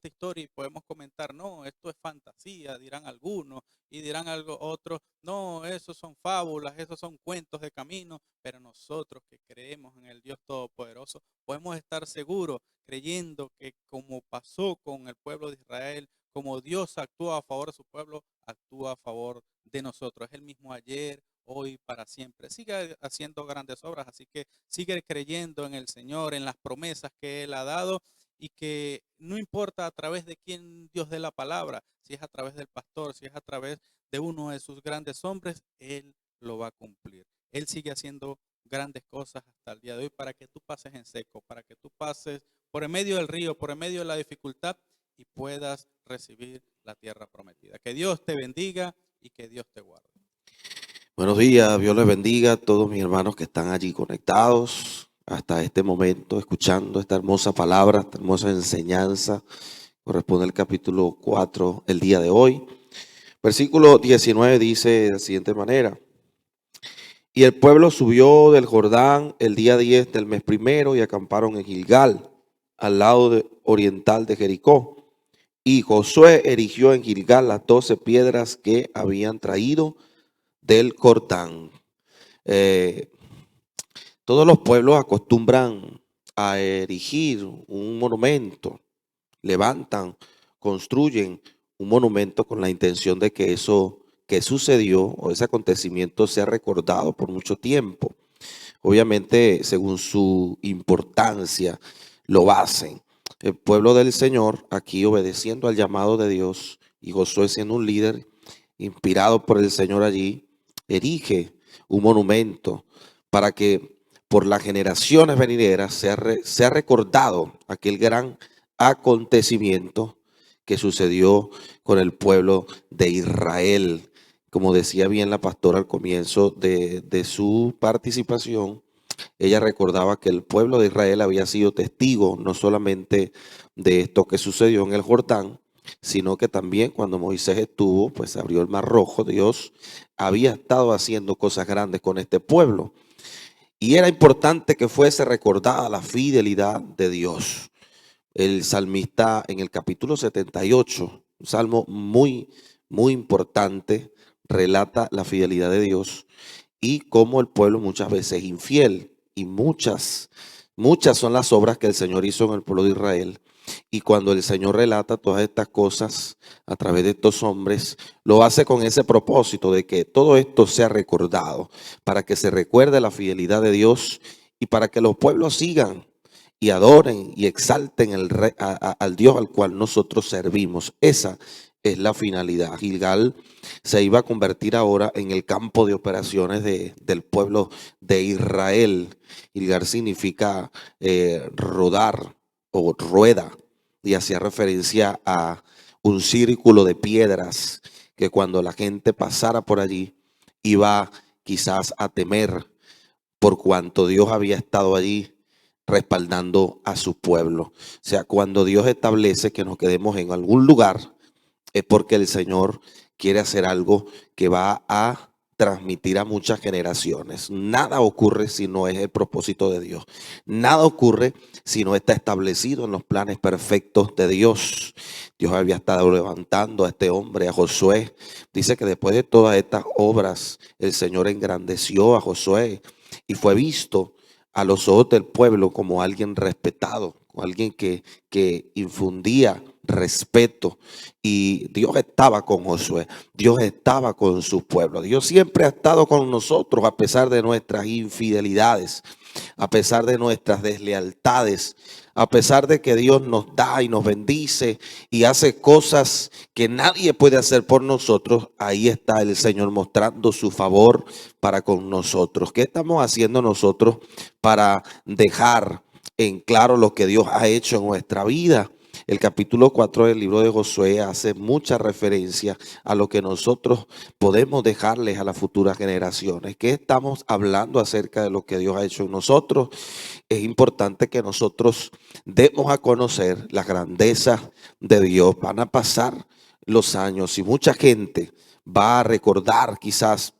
historia y podemos comentar: no, esto es fantasía, dirán algunos, y dirán algo otros: no, esos son fábulas, esos son cuentos de camino. Pero nosotros que creemos en el Dios Todopoderoso, podemos estar seguros, creyendo que, como pasó con el pueblo de Israel, como Dios actúa a favor de su pueblo, actúa a favor de nosotros. Es el mismo ayer, hoy, para siempre. Sigue haciendo grandes obras, así que sigue creyendo en el Señor, en las promesas que Él ha dado, y que no importa a través de quién Dios dé la palabra, si es a través del pastor, si es a través de uno de sus grandes hombres, Él lo va a cumplir. Él sigue haciendo grandes cosas hasta el día de hoy, para que tú pases en seco, para que tú pases por en medio del río, por en medio de la dificultad, y puedas recibir la tierra prometida. Que Dios te bendiga y que Dios te guarde. Buenos días, Dios les bendiga a todos mis hermanos que están allí conectados hasta este momento, escuchando esta hermosa palabra, esta hermosa enseñanza. Corresponde al capítulo 4 el día de hoy. Versículo 19 dice de la siguiente manera: y el pueblo subió del Jordán el día 10 del mes primero y acamparon en Gilgal, al lado oriental de Jericó. Y Josué erigió en Gilgal las 12 piedras que habían traído del Jordán. Todos los pueblos acostumbran a erigir un monumento, levantan, construyen un monumento con la intención de que eso que sucedió o ese acontecimiento sea recordado por mucho tiempo. Obviamente, según su importancia, lo hacen. El pueblo del Señor, aquí obedeciendo al llamado de Dios, y Josué siendo un líder inspirado por el Señor allí, erige un monumento para que por las generaciones venideras sea recordado aquel gran acontecimiento que sucedió con el pueblo de Israel. Como decía bien la pastora al comienzo de su participación, ella recordaba que el pueblo de Israel había sido testigo no solamente de esto que sucedió en el Jordán, sino que también cuando Moisés estuvo, pues abrió el Mar Rojo. Dios había estado haciendo cosas grandes con este pueblo. Y era importante que fuese recordada la fidelidad de Dios. El salmista en el capítulo 78, un salmo muy, muy importante, relata la fidelidad de Dios y cómo el pueblo muchas veces es infiel. Y muchas son las obras que el Señor hizo en el pueblo de Israel, Y cuando el Señor relata todas estas cosas a través de estos hombres, lo hace con ese propósito de que todo esto sea recordado, para que se recuerde la fidelidad de Dios y para que los pueblos sigan y adoren y exalten al Dios al cual nosotros servimos. Esa es la finalidad. Gilgal se iba a convertir ahora en el campo de operaciones del pueblo de Israel. Gilgal significa rodar o rueda, y hacía referencia a un círculo de piedras que cuando la gente pasara por allí iba quizás a temer, por cuanto Dios había estado allí respaldando a su pueblo. O sea, cuando Dios establece que nos quedemos en algún lugar, es porque el Señor quiere hacer algo que va a transmitir a muchas generaciones. Nada ocurre si no es el propósito de Dios. Nada ocurre si no está establecido en los planes perfectos de Dios. Dios había estado levantando a este hombre, a Josué. Dice que después de todas estas obras, el Señor engrandeció a Josué y fue visto a los ojos del pueblo como alguien respetado, como alguien que infundía respeto. Y Dios estaba con Josué, Dios estaba con su pueblo. Dios siempre ha estado con nosotros a pesar de nuestras infidelidades, a pesar de nuestras deslealtades, a pesar de que Dios nos da y nos bendice y hace cosas que nadie puede hacer por nosotros. Ahí está el Señor mostrando su favor para con nosotros. ¿Qué estamos haciendo nosotros para dejar en claro lo que Dios ha hecho en nuestra vida? El capítulo 4 del libro de Josué hace mucha referencia a lo que nosotros podemos dejarles a las futuras generaciones. ¿Qué estamos hablando acerca de lo que Dios ha hecho en nosotros? Es importante que nosotros demos a conocer la grandeza de Dios. Van a pasar los años y mucha gente va a recordar quizás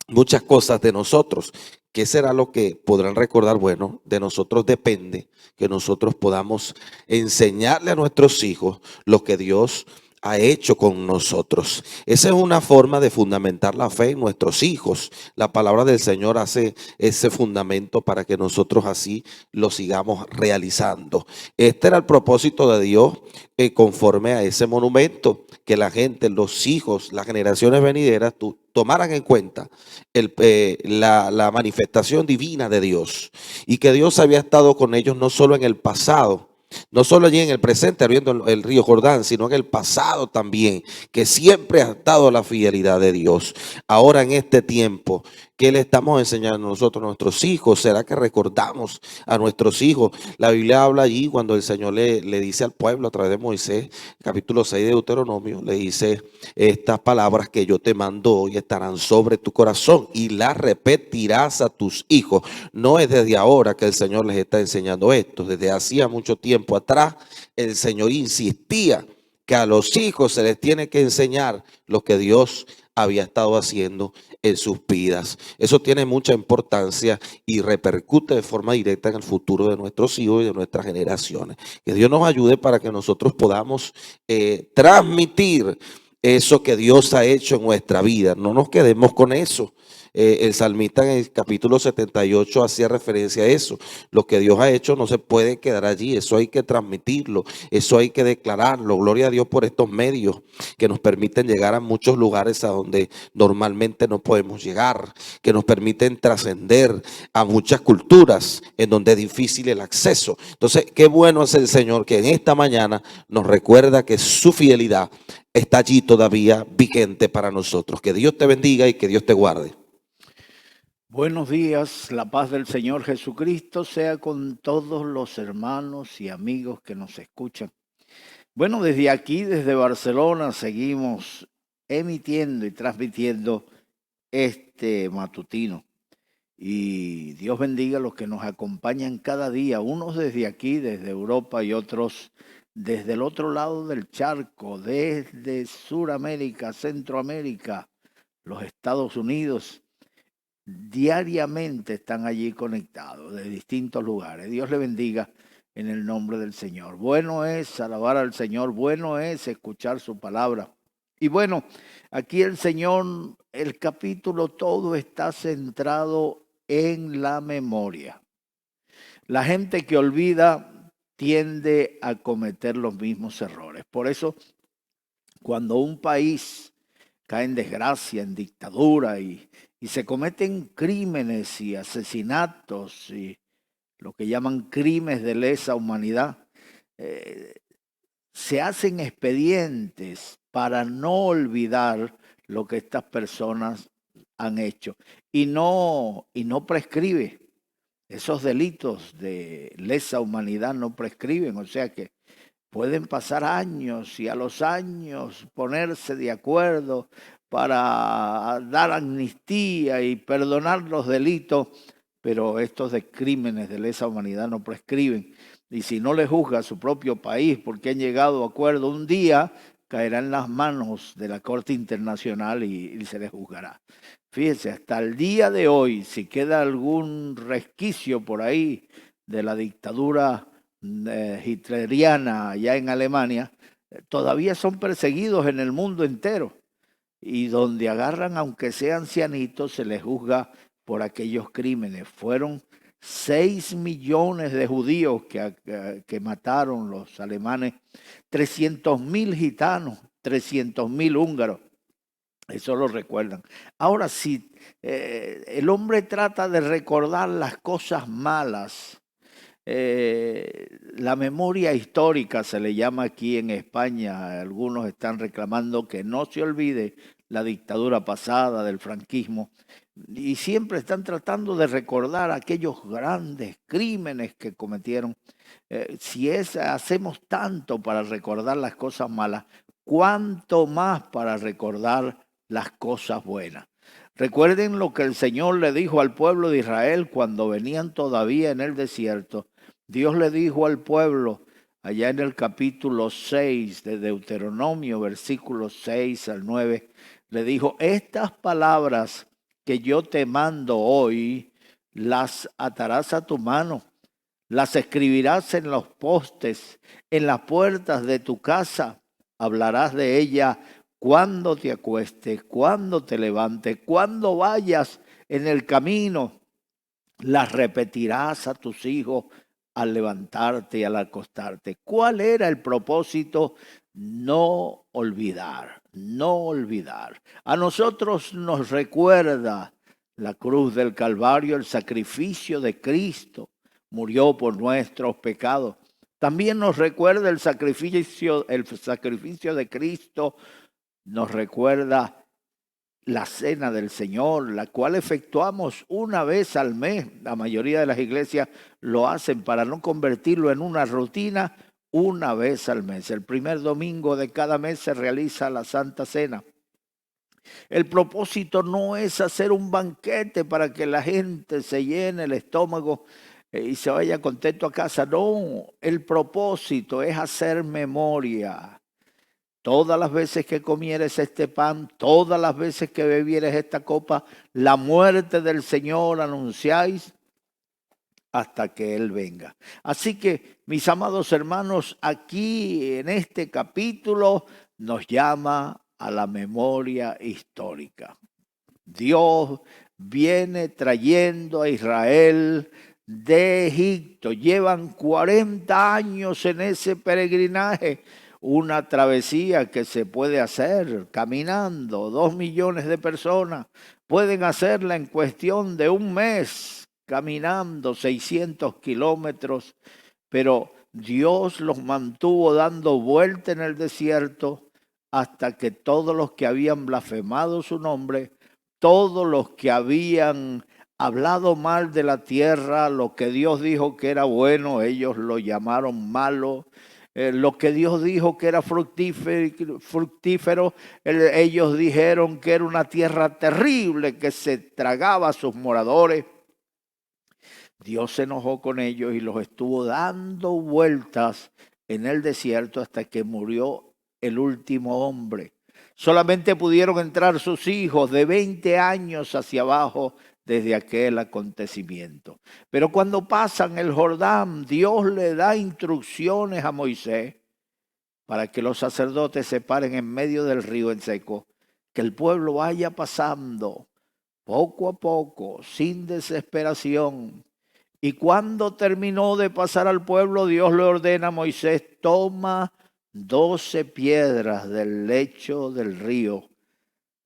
muchas cosas de nosotros. ¿Qué será lo que podrán recordar? Bueno, de nosotros depende que nosotros podamos enseñarle a nuestros hijos lo que Dios ha hecho con nosotros. Esa es una forma de fundamentar la fe en nuestros hijos. La palabra del Señor hace ese fundamento para que nosotros así lo sigamos realizando. Este era el propósito de Dios conforme a ese monumento, que la gente, los hijos, las generaciones venideras tomaran en cuenta la manifestación divina de Dios, y que Dios había estado con ellos no solo en el pasado, no solo allí en el presente, abriendo el río Jordán, sino en el pasado también, que siempre ha estado la fidelidad de Dios. Ahora en este tiempo, ¿qué le estamos enseñando nosotros a nuestros hijos? ¿Será que recordamos a nuestros hijos? La Biblia habla allí cuando el Señor le dice al pueblo a través de Moisés, capítulo 6 de Deuteronomio, le dice: estas palabras que yo te mando hoy estarán sobre tu corazón y las repetirás a tus hijos. No es desde ahora que el Señor les está enseñando esto. Desde hacía mucho tiempo atrás, el Señor insistía que a los hijos se les tiene que enseñar lo que Dios había estado haciendo en sus vidas. Eso tiene mucha importancia y repercute de forma directa en el futuro de nuestros hijos y de nuestras generaciones. Que Dios nos ayude para que nosotros podamos transmitir eso que Dios ha hecho en nuestra vida. No nos quedemos con eso. El salmista en el capítulo 78 hacía referencia a eso. Lo que Dios ha hecho no se puede quedar allí. Eso hay que transmitirlo. Eso hay que declararlo. Gloria a Dios por estos medios que nos permiten llegar a muchos lugares a donde normalmente no podemos llegar, que nos permiten trascender a muchas culturas en donde es difícil el acceso. Entonces, qué bueno es el Señor que en esta mañana nos recuerda que su fidelidad está allí todavía vigente para nosotros. Que Dios te bendiga y que Dios te guarde. Buenos días, la paz del Señor Jesucristo sea con todos los hermanos y amigos que nos escuchan. Bueno, desde aquí, desde Barcelona, seguimos emitiendo y transmitiendo este matutino. Y Dios bendiga a los que nos acompañan cada día, unos desde aquí, desde Europa, y otros desde el otro lado del charco, desde Suramérica, Centroamérica, los Estados Unidos. Diariamente están allí conectados de distintos lugares. Dios le bendiga en el nombre del Señor. Bueno es alabar al Señor, bueno es escuchar su palabra. Y bueno, aquí el Señor, el capítulo todo está centrado en la memoria. La gente que olvida tiende a cometer los mismos errores. Por eso, cuando un país cae en desgracia, en dictadura y se cometen crímenes y asesinatos y lo que llaman crímenes de lesa humanidad, se hacen expedientes para no olvidar lo que estas personas han hecho y no prescribe. Esos delitos de lesa humanidad no prescriben, o sea que pueden pasar años y a los años ponerse de acuerdo para dar amnistía y perdonar los delitos, pero estos de crímenes de lesa humanidad no prescriben. Y si no le juzga a su propio país porque han llegado a acuerdo, un día caerá en las manos de la Corte Internacional y se les juzgará. Fíjense, hasta el día de hoy, si queda algún resquicio por ahí de la dictadura hitleriana allá en Alemania, todavía son perseguidos en el mundo entero. Y donde agarran, aunque sean ancianitos, se les juzga por aquellos crímenes. Fueron 6 millones de judíos que mataron los alemanes, 300.000 gitanos, 300.000 húngaros. Eso lo recuerdan. Ahora, si el hombre trata de recordar las cosas malas, la memoria histórica se le llama aquí en España, algunos están reclamando que no se olvide la dictadura pasada del franquismo y siempre están tratando de recordar aquellos grandes crímenes que cometieron. Si hacemos tanto para recordar las cosas malas, ¿cuánto más para recordar las cosas buenas? Recuerden lo que el Señor le dijo al pueblo de Israel cuando venían todavía en el desierto. Dios le dijo al pueblo, allá en el capítulo 6 de Deuteronomio, versículos 6 al 9, le dijo, estas palabras que yo te mando hoy, las atarás a tu mano, las escribirás en los postes, en las puertas de tu casa, hablarás de ella cuando te acuestes, cuando te levantes, cuando vayas en el camino, las repetirás a tus hijos al levantarte y al acostarte. ¿Cuál era el propósito? No olvidar, no olvidar. A nosotros nos recuerda la cruz del Calvario, el sacrificio de Cristo. Murió por nuestros pecados. También nos recuerda el sacrificio de Cristo. Nos recuerda la cena del Señor, la cual efectuamos una vez al mes. La mayoría de las iglesias lo hacen para no convertirlo en una rutina, una vez al mes. El primer domingo de cada mes se realiza la Santa Cena. El propósito no es hacer un banquete para que la gente se llene el estómago y se vaya contento a casa. No, el propósito es hacer memoria. Todas las veces que comieres este pan, todas las veces que bebieres esta copa, la muerte del Señor anunciáis hasta que Él venga. Así que, mis amados hermanos, aquí en este capítulo nos llama a la memoria histórica. Dios viene trayendo a Israel de Egipto. Llevan 40 años en ese peregrinaje. Una travesía que se puede hacer caminando. 2 millones de personas pueden hacerla en cuestión de un mes, caminando 600 kilómetros. Pero Dios los mantuvo dando vuelta en el desierto hasta que todos los que habían blasfemado su nombre, todos los que habían hablado mal de la tierra, lo que Dios dijo que era bueno, ellos lo llamaron malo. Lo que Dios dijo que era fructífero, ellos dijeron que era una tierra terrible que se tragaba a sus moradores. Dios se enojó con ellos y los estuvo dando vueltas en el desierto hasta que murió el último hombre. Solamente pudieron entrar sus hijos de 20 años hacia abajo desde aquel acontecimiento. Pero cuando pasan el Jordán, Dios le da instrucciones a Moisés para que los sacerdotes se paren en medio del río en seco, que el pueblo vaya pasando poco a poco, sin desesperación, Y cuando terminó de pasar al pueblo, Dios le ordena a Moisés, toma 12 piedras del lecho del río,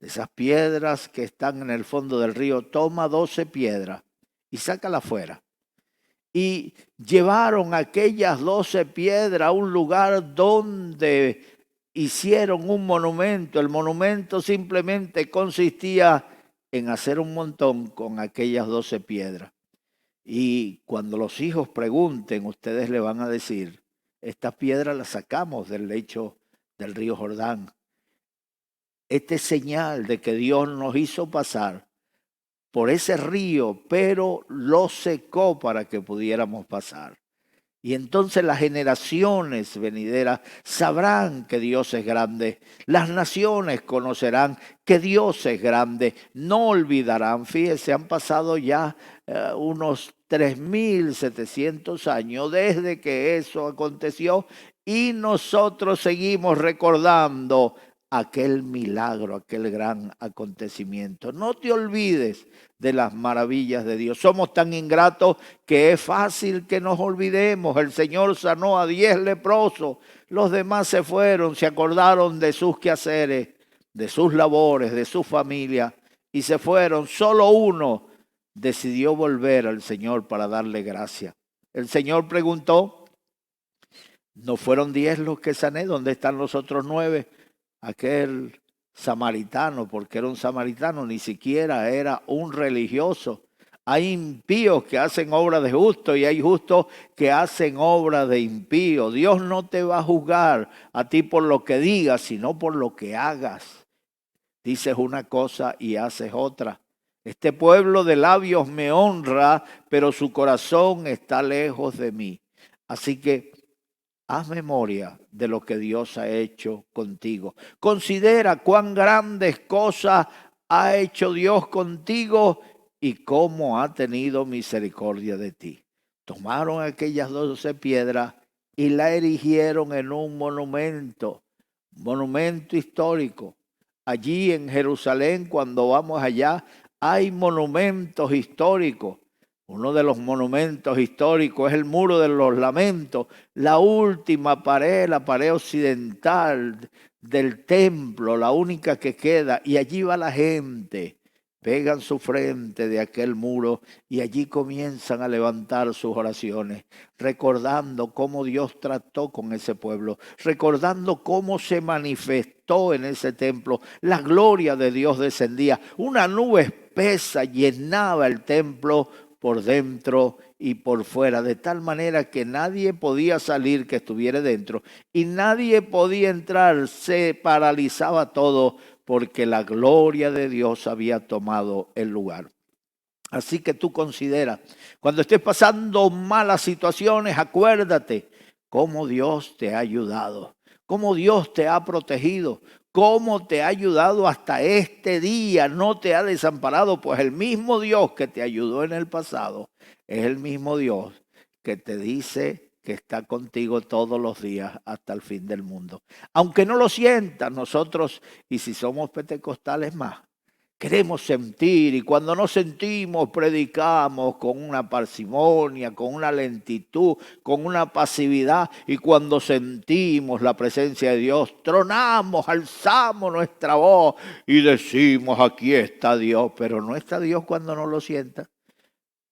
de esas piedras que están en el fondo del río, toma 12 piedras y sácalas fuera. Y llevaron aquellas 12 piedras a un lugar donde hicieron un monumento. El monumento simplemente consistía en hacer un montón con aquellas 12 piedras. Y cuando los hijos pregunten, ustedes le van a decir, estas piedras las sacamos del lecho del río Jordán. Esta es señal de que Dios nos hizo pasar por ese río, pero lo secó para que pudiéramos pasar. Y entonces las generaciones venideras sabrán que Dios es grande. Las naciones conocerán que Dios es grande. No olvidarán. Fíjense, han pasado ya unos 3.700 años desde que eso aconteció y nosotros seguimos recordando aquel milagro, aquel gran acontecimiento. No te olvides de las maravillas de Dios. Somos tan ingratos que es fácil que nos olvidemos. El Señor sanó a 10 leprosos. Los demás se fueron, se acordaron de sus quehaceres, de sus labores, de su familia y se fueron. Solo uno decidió volver al Señor para darle gracia. El Señor preguntó, ¿no fueron 10 los que sané? ¿Dónde están los otros 9? Aquel samaritano, porque era un samaritano, ni siquiera era un religioso. Hay impíos que hacen obra de justo y hay justos que hacen obra de impío. Dios no te va a juzgar a ti por lo que digas, sino por lo que hagas. Dices una cosa y haces otra. Este pueblo de labios me honra, pero su corazón está lejos de mí. Así que haz memoria de lo que Dios ha hecho contigo. Considera cuán grandes cosas ha hecho Dios contigo y cómo ha tenido misericordia de ti. Tomaron aquellas 12 piedras y la erigieron en un monumento histórico. Allí en Jerusalén, cuando vamos allá, hay monumentos históricos. Uno de los monumentos históricos es el Muro de los Lamentos, la última pared, la pared occidental del templo, la única que queda. Y allí va la gente, pegan su frente de aquel muro y allí comienzan a levantar sus oraciones, recordando cómo Dios trató con ese pueblo, recordando cómo se manifestó en ese templo. La gloria de Dios descendía, una nube espesa llenaba el templo por dentro y por fuera, de tal manera que nadie podía salir que estuviera dentro y nadie podía entrar, se paralizaba todo porque la gloria de Dios había tomado el lugar. Así que tú considera, cuando estés pasando malas situaciones, acuérdate cómo Dios te ha ayudado, cómo Dios te ha protegido, cómo te ha ayudado hasta este día, no te ha desamparado, pues el mismo Dios que te ayudó en el pasado es el mismo Dios que te dice que está contigo todos los días hasta el fin del mundo. Aunque no lo sientas, nosotros, y si somos pentecostales más, queremos sentir, y cuando no sentimos, predicamos con una parsimonia, con una lentitud, con una pasividad, y cuando sentimos la presencia de Dios, tronamos, alzamos nuestra voz y decimos, aquí está Dios, pero no está Dios cuando no lo sientas.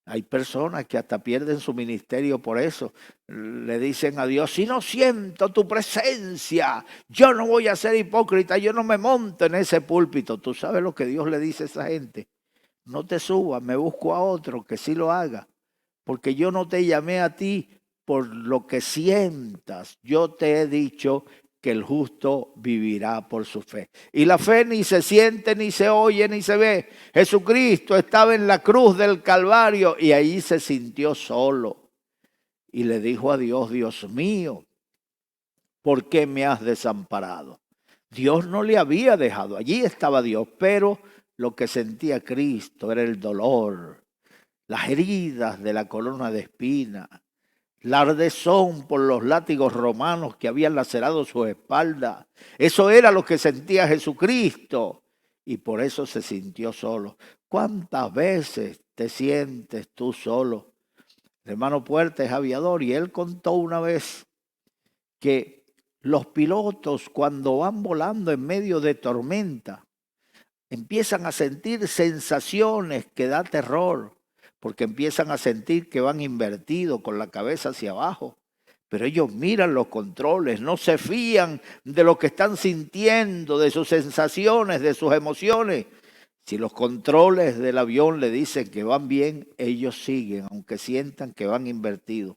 Hay personas que hasta pierden su ministerio por eso. Le dicen a Dios, si no siento tu presencia, yo no voy a ser hipócrita, yo no me monto en ese púlpito. ¿Tú sabes lo que Dios le dice a esa gente? No te subas, me busco a otro que sí lo haga. Porque yo no te llamé a ti por lo que sientas. Yo te he dicho que el justo vivirá por su fe. Y la fe ni se siente, ni se oye, ni se ve. Jesucristo estaba en la cruz del Calvario y ahí se sintió solo. Y le dijo a Dios, Dios mío, ¿por qué me has desamparado? Dios no le había dejado, allí estaba Dios, pero lo que sentía Cristo era el dolor, las heridas de la corona de espinas, la ardezón por los látigos romanos que habían lacerado su espalda. Eso era lo que sentía Jesucristo y por eso se sintió solo. ¿Cuántas veces te sientes tú solo? El hermano Puerta es aviador y él contó una vez que los pilotos cuando van volando en medio de tormenta empiezan a sentir sensaciones que da terror, porque empiezan a sentir que van invertidos con la cabeza hacia abajo. Pero ellos miran los controles, no se fían de lo que están sintiendo, de sus sensaciones, de sus emociones. Si los controles del avión le dicen que van bien, ellos siguen, aunque sientan que van invertidos.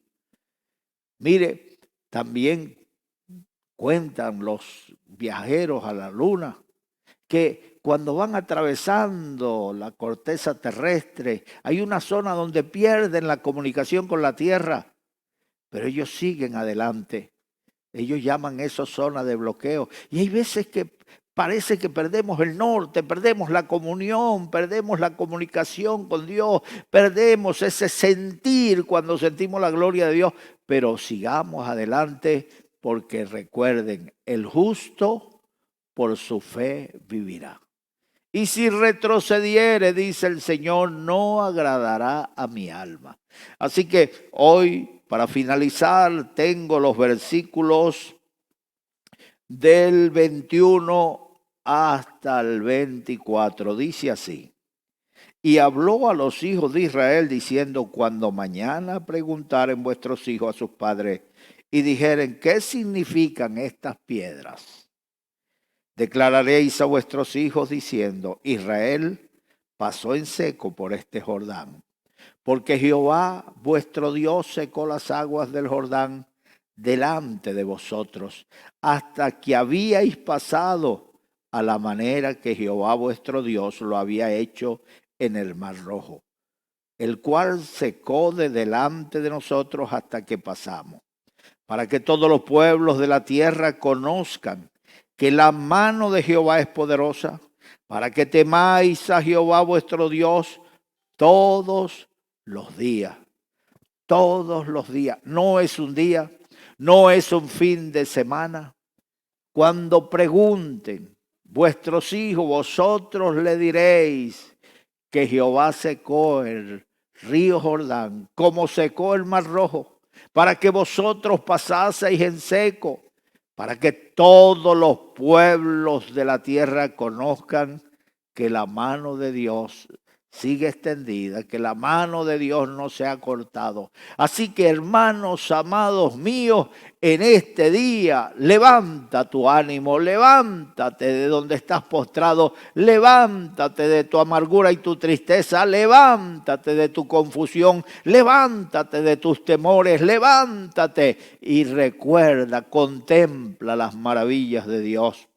Mire, también cuentan los viajeros a la luna que cuando van atravesando la corteza terrestre, hay una zona donde pierden la comunicación con la Tierra, pero ellos siguen adelante. Ellos llaman eso zona de bloqueo. Y hay veces que parece que perdemos el norte, perdemos la comunión, perdemos la comunicación con Dios, perdemos ese sentir cuando sentimos la gloria de Dios, pero sigamos adelante porque recuerden, el justo por su fe vivirá. Y si retrocediere, dice el Señor, no agradará a mi alma. Así que hoy, para finalizar, tengo los versículos del 21 hasta el 24. Dice así: y habló a los hijos de Israel diciendo, cuando mañana preguntaren vuestros hijos a sus padres y dijeren, ¿qué significan estas piedras? Declararéis a vuestros hijos diciendo, Israel pasó en seco por este Jordán, porque Jehová vuestro Dios secó las aguas del Jordán delante de vosotros, hasta que habíais pasado a la manera que Jehová vuestro Dios lo había hecho en el Mar Rojo, el cual secó de delante de nosotros hasta que pasamos, para que todos los pueblos de la tierra conozcan que la mano de Jehová es poderosa, para que temáis a Jehová vuestro Dios todos los días. Todos los días. No es un día, no es un fin de semana. Cuando pregunten vuestros hijos, vosotros le diréis que Jehová secó el río Jordán, como secó el Mar Rojo, para que vosotros pasaseis en seco, para que todos los pueblos de la tierra conozcan que la mano de Dios sigue extendida, que la mano de Dios no se ha cortado. Así que, hermanos amados míos, en este día levanta tu ánimo, levántate de donde estás postrado, levántate de tu amargura y tu tristeza, levántate de tu confusión, levántate de tus temores, levántate y recuerda, contempla las maravillas de Dios.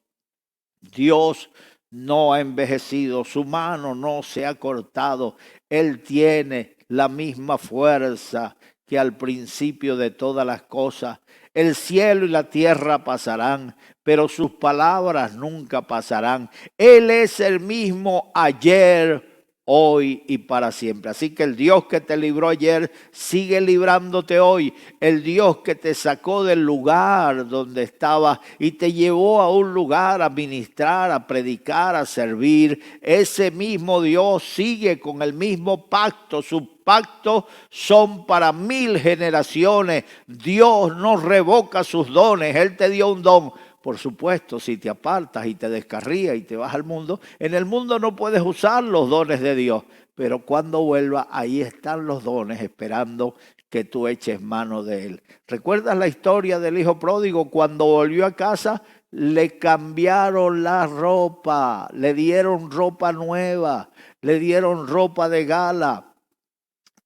Dios no ha envejecido, su mano no se ha cortado. Él tiene la misma fuerza que al principio de todas las cosas. El cielo y la tierra pasarán, pero sus palabras nunca pasarán. Él es el mismo ayer, hoy y para siempre. Así que el Dios que te libró ayer sigue librándote hoy. El Dios que te sacó del lugar donde estabas y te llevó a un lugar a ministrar, a predicar, a servir. Ese mismo Dios sigue con el mismo pacto. Sus pactos son para 1000 generaciones. Dios no revoca sus dones. Él te dio un don. Por supuesto, si te apartas y te descarrías y te vas al mundo, en el mundo no puedes usar los dones de Dios. Pero cuando vuelva, ahí están los dones esperando que tú eches mano de él. ¿Recuerdas la historia del hijo pródigo? Cuando volvió a casa, le cambiaron la ropa, le dieron ropa nueva, le dieron ropa de gala.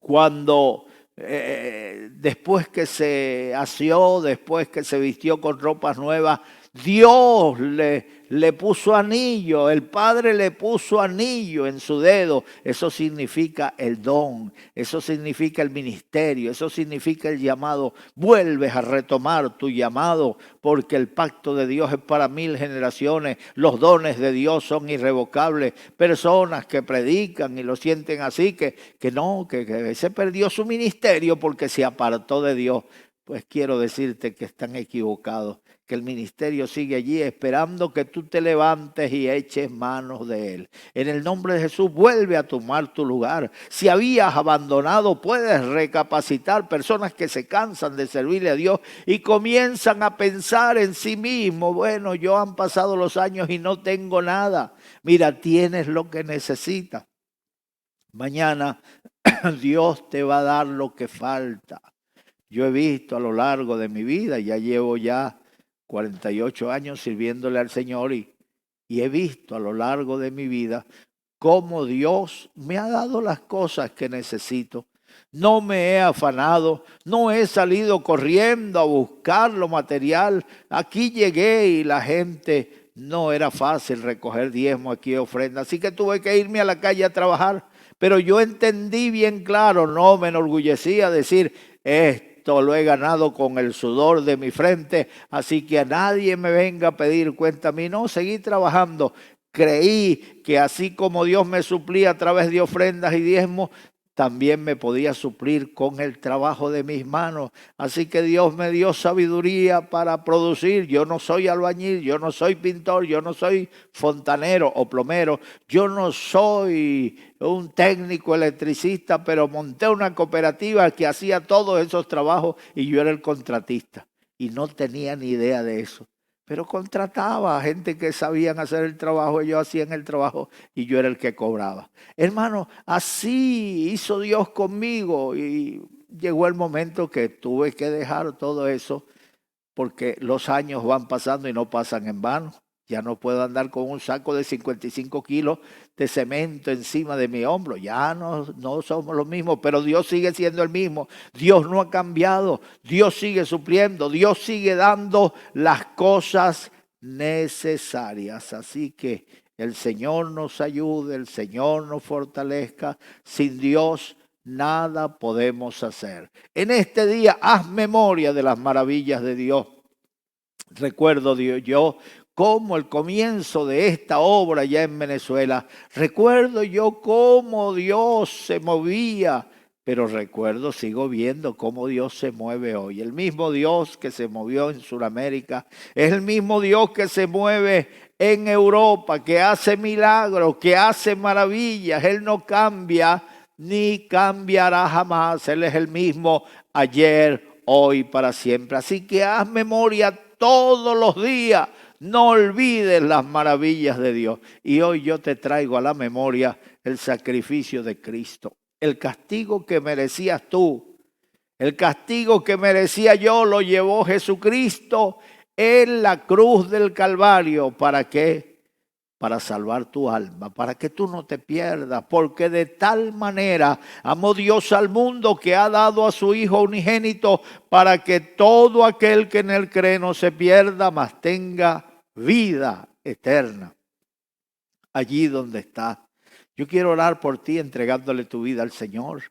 Cuando después que se aseó, después que se vistió con ropas nuevas, Dios le puso anillo, el Padre le puso anillo en su dedo. Eso significa el don, eso significa el ministerio, eso significa el llamado. Vuelves a retomar tu llamado porque el pacto de Dios es para 1000 generaciones. Los dones de Dios son irrevocables. Personas que predican y lo sienten así, que se perdió su ministerio porque se apartó de Dios. Pues quiero decirte que están equivocados, que el ministerio sigue allí esperando que tú te levantes y eches manos de él. En el nombre de Jesús, vuelve a tomar tu lugar. Si habías abandonado, puedes recapacitar. Personas que se cansan de servirle a Dios y comienzan a pensar en sí mismos, bueno, yo han pasado los años y no tengo nada. Mira, tienes lo que necesitas. Mañana Dios te va a dar lo que falta. Yo he visto a lo largo de mi vida, ya llevo 48 años sirviéndole al Señor y he visto a lo largo de mi vida cómo Dios me ha dado las cosas que necesito. No me he afanado, no he salido corriendo a buscar lo material. Aquí llegué y la gente, no era fácil recoger diezmo aquí, ofrenda, así que tuve que irme a la calle a trabajar. Pero yo entendí bien claro, no me enorgullecía decir, esto lo he ganado con el sudor de mi frente, así que a nadie me venga a pedir cuenta a mí. No, seguí trabajando. Creí que así como Dios me suplía a través de ofrendas y diezmos, también me podía suplir con el trabajo de mis manos. Así que Dios me dio sabiduría para producir. Yo no soy albañil, yo no soy pintor, yo no soy fontanero o plomero, yo no soy un técnico electricista, pero monté una cooperativa que hacía todos esos trabajos y yo era el contratista. Y no tenía ni idea de eso. Pero contrataba a gente que sabían hacer el trabajo, ellos hacían el trabajo y yo era el que cobraba. Hermano, así hizo Dios conmigo y llegó el momento que tuve que dejar todo eso porque los años van pasando y no pasan en vano. Ya no puedo andar con un saco de 55 kilos de cemento encima de mi hombro. Ya no somos los mismos, pero Dios sigue siendo el mismo. Dios no ha cambiado. Dios sigue supliendo. Dios sigue dando las cosas necesarias. Así que el Señor nos ayude, el Señor nos fortalezca. Sin Dios nada podemos hacer. En este día haz memoria de las maravillas de Dios. Recuerdo yo como el comienzo de esta obra ya en Venezuela, recuerdo yo cómo Dios se movía, pero recuerdo, sigo viendo cómo Dios se mueve hoy. El mismo Dios que se movió en Sudamérica, es el mismo Dios que se mueve en Europa, que hace milagros, que hace maravillas. Él no cambia ni cambiará jamás. Él es el mismo ayer, hoy, para siempre. Así que haz memoria todos los días. No olvides las maravillas de Dios. Y hoy yo te traigo a la memoria el sacrificio de Cristo. El castigo que merecías tú, el castigo que merecía yo, lo llevó Jesucristo en la cruz del Calvario. ¿Para qué? Para salvar tu alma, para que tú no te pierdas. Porque de tal manera amó Dios al mundo que ha dado a su Hijo unigénito para que todo aquel que en él cree no se pierda, mas tenga vida eterna. Allí donde estás, yo quiero orar por ti entregándole tu vida al Señor.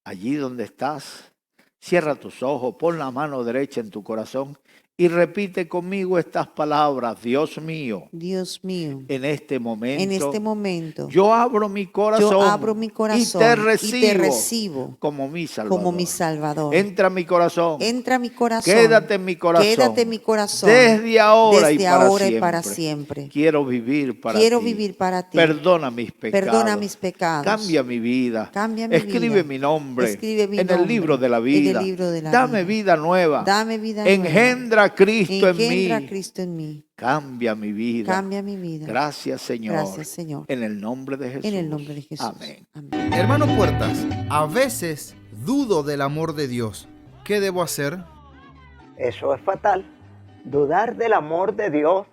Allí donde estás, cierra tus ojos, pon la mano derecha en tu corazón y repite conmigo estas palabras. Dios mío, en este momento, yo abro mi corazón, y te recibo como mi Salvador. Entra a mi corazón, quédate en mi corazón, desde ahora y para siempre. Quiero vivir para ti. Perdona mis pecados. Cambia mi vida. Escribe mi nombre en el libro de la vida. Dame vida nueva. Engendra a Cristo en mí. Cambia mi vida. Gracias, Señor. En el nombre de Jesús. Amén. Hermano Puertas, a veces dudo del amor de Dios. ¿Qué debo hacer? Eso es fatal. Dudar del amor de Dios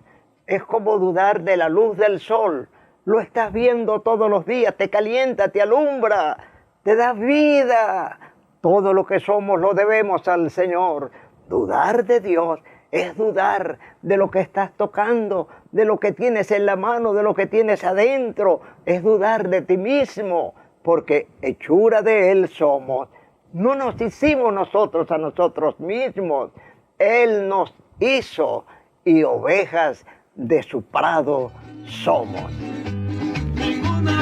es como dudar de la luz del sol. Lo estás viendo todos los días, te calienta, te alumbra, te da vida. Todo lo que somos lo debemos al Señor. Dudar de Dios es dudar de lo que estás tocando, de lo que tienes en la mano, de lo que tienes adentro. Es dudar de ti mismo, porque hechura de Él somos. No nos hicimos nosotros a nosotros mismos. Él nos hizo y ovejas de su prado somos. Ninguna